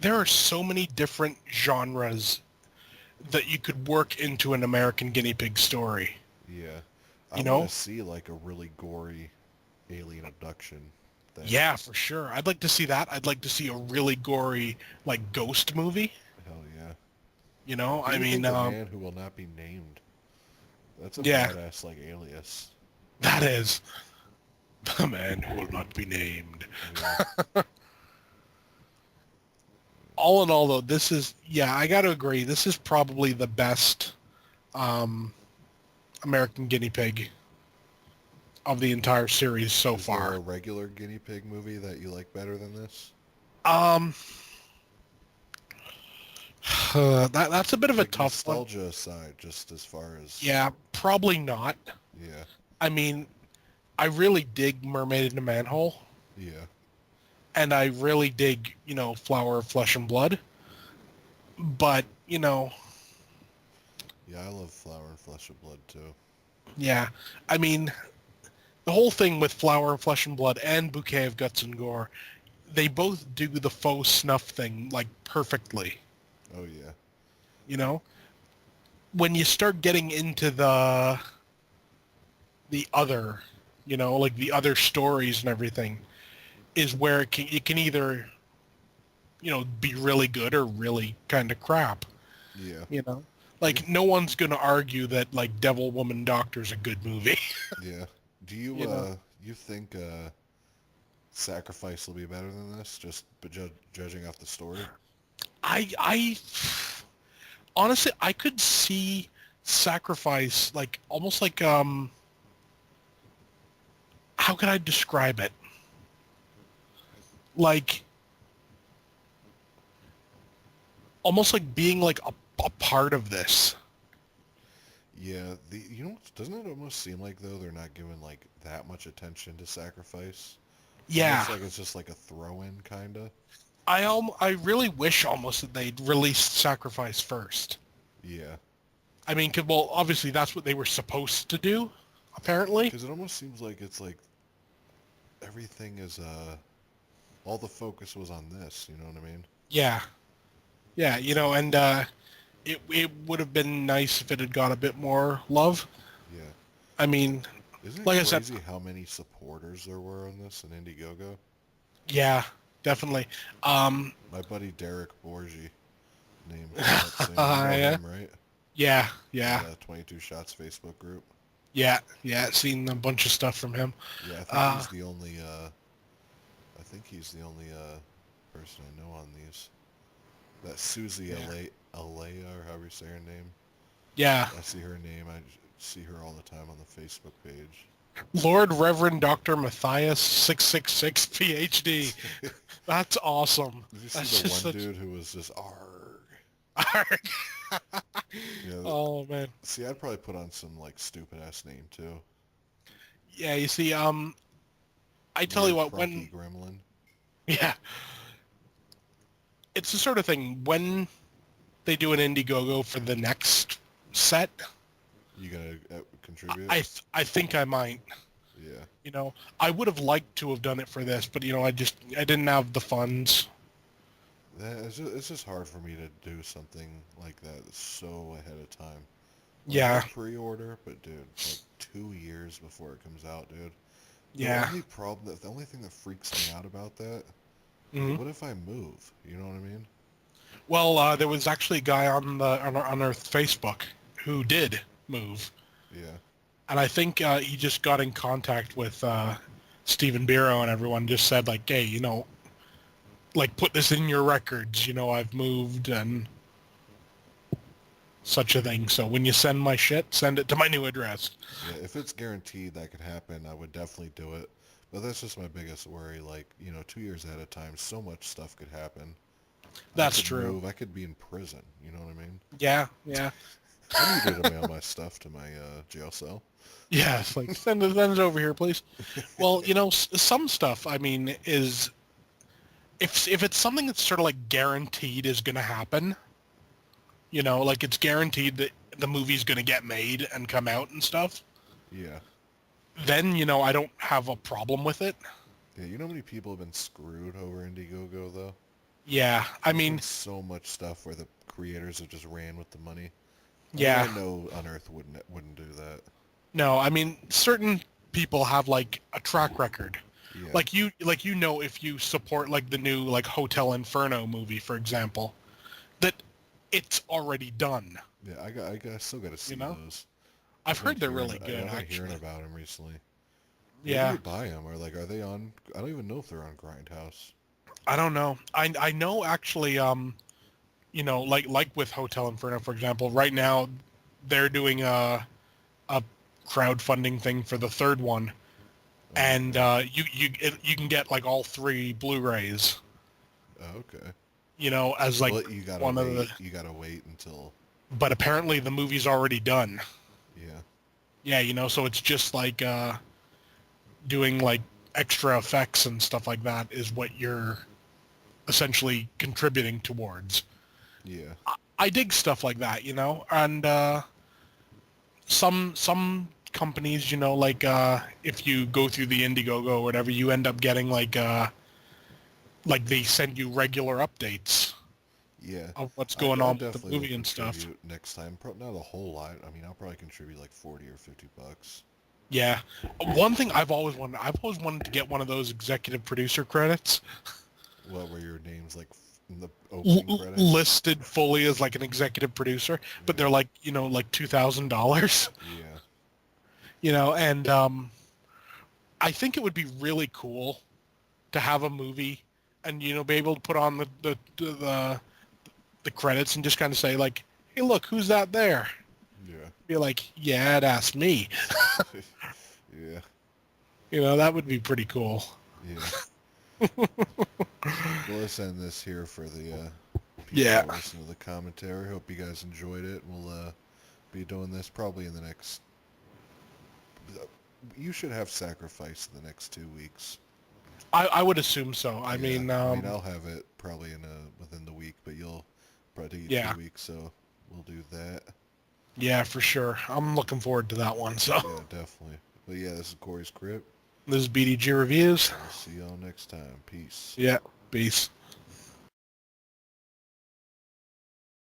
there are so many different genres that you could work into an American guinea pig story. Yeah. I You want to know? see like a really gory alien abduction thing. Yeah, for sure. I'd like to see that. I'd like to see a really gory, like, ghost movie. Hell yeah. You know? Who do I you mean, think the man who will not be named? That's a yeah, badass like alias. that is the man who will not be named. Yeah. All in all, though, this is, yeah, I got to agree. This is probably the best um, American Guinea Pig of the entire series so Is there far. a regular guinea pig movie that you like better than this? Um, that's a bit of a Like tough one. nostalgia aside, just as far as Yeah, probably not. yeah, I mean, I really dig Mermaid in a Manhole, yeah, and I really dig, Flower of Flesh and Blood. But, yeah. I love Flower and Flesh of Blood too. yeah, I mean, the whole thing with Flower of Flesh and Blood and Bouquet of Guts and Gore, they both do the faux snuff thing, like, perfectly, Oh yeah, you know? When you start getting into the other, like the other stories and everything, is where it can either, be really good or really kind of crap, yeah, you know? Do you, Like, no one's going to argue that, like, Devil Woman Doctor's a good movie, yeah. Do you you know? you think Sacrifice will be better than this? Just but judging off the story. I honestly, I could see Sacrifice, like, almost like, how can I describe it? Like, almost like being, like, a part of this. Yeah, doesn't it almost seem like though they're not giving like that much attention to Sacrifice? Yeah. Almost like it's just like a throw-in kinda. I really wish almost that they'd released Sacrifice first. Yeah, I mean, well, obviously that's what they were supposed to do, apparently. because it almost seems like it's like everything is all the focus was on this. You know what I mean? Yeah. Yeah, and it would have been nice if it had got a bit more love. Yeah. I mean, Isn't it like I said, crazy how many supporters there were on this in Indiegogo? yeah, definitely. Um, My buddy Derek Borgi named that same. You know yeah, him, right? yeah, From yeah, the 22 Shots Facebook group. yeah. Seen a bunch of stuff from him. Yeah, I think Uh, he's the only. I think he's the only person I know on these. That Susie yeah, Alea, or however you say her name. yeah. I see her name. I see her all the time on the Facebook page. Lord Reverend Dr. Matthias 666 PhD. That's awesome. Did you That's see the just one such. dude who was just arg? Yeah. Oh man. See, I'd probably put on some like stupid ass name too. Yeah, you see, I tell you Weird what, Crunky Gremlin. yeah, it's the sort of thing when they do an Indiegogo for the next set, You gonna contribute? I think I might. Yeah. I would have liked to have done it for this, but I didn't have the funds. It's just hard for me to do something like that so ahead of time. Like, Yeah, I'll pre-order, but dude, like 2 years before it comes out, dude. yeah. The only thing that freaks me out about that, hmm what if I move? You know what I mean? Well, there was actually a guy on our Facebook who did move, Yeah. and I think he just got in contact with Stephen Biro and everyone. Just said like, hey, like put this in your records. I've moved and such a thing. So when you send my shit, send it to my new address. Yeah, if it's guaranteed that could happen, I would definitely do it. But that's just my biggest worry. Like, 2 years at a time, so much stuff could happen. I That's could true. move. I could be in prison. You know what I mean? Yeah, yeah. I needed to mail my stuff to my jail cell. Yeah, it's like, send it over here, please. Well, some stuff, I mean, is, if it's something that's sort of like guaranteed is going to happen, like it's guaranteed that the movie's going to get made and come out and stuff, Yeah. then, I don't have a problem with it. Yeah, you know how many people have been screwed over Indiegogo, though? Yeah, I There's mean, been so much stuff where the creators have just ran with the money. yeah, I know Unearth wouldn't do that. No, I mean certain people have like a track record. Yeah. Like you know if you support like the new like Hotel Inferno movie, for example, that it's already done. Yeah, I still got to You see know? those. I've heard they're really Yeah, good, I've been hearing actually. about them recently. Where do Yeah, you buy them? Or like, are they on? I don't even know if they're on Grindhouse. I don't know. I know actually. You know, like with Hotel Inferno, for example, right now they're doing a crowdfunding thing for the third one, Oh, and okay. you can get like all three Blu-rays. Oh, okay. You know, as like But you gotta one of the. wait. You gotta wait until. But apparently the movie's already done. Yeah. Yeah, you know, so it's just like doing like extra effects and stuff like that is what you're essentially contributing towards. Yeah. I dig stuff like that, you know, and some companies, you know, like if you go through the Indiegogo or whatever, you end up getting like they send you regular updates Yeah. of what's going I on with the definitely will movie and stuff. contribute next time. Not a whole lot. I mean, I'll probably contribute like 40 or $50. Yeah. One thing I've always wanted to get one of those executive producer credits Well, where your name's like in the opening credits. listed fully as like an executive producer, but Yeah. they're like, you know, like $2,000, Yeah. you know, and I think it would be really cool to have a movie and, you know, be able to put on the credits and just kind of say like, hey, look, who's that there? Yeah. Be like, yeah, that's me. Yeah. You know, that would be pretty cool. Yeah. Well, let's end this here for the people Yeah. that listen to the commentary. Hope you guys enjoyed it. We'll be doing this probably in the next. You should have Sacrifice in the next 2 weeks. I would assume so. I Yeah, mean, I mean I'll have it probably within the week, but you'll probably take you yeah, 2 weeks, so we'll do that. yeah, for sure. I'm looking forward to that one. So Yeah, definitely. But yeah, this is Corey's Crypt. this is BDG Reviews. We'll see y'all next time. Peace. Yeah, peace.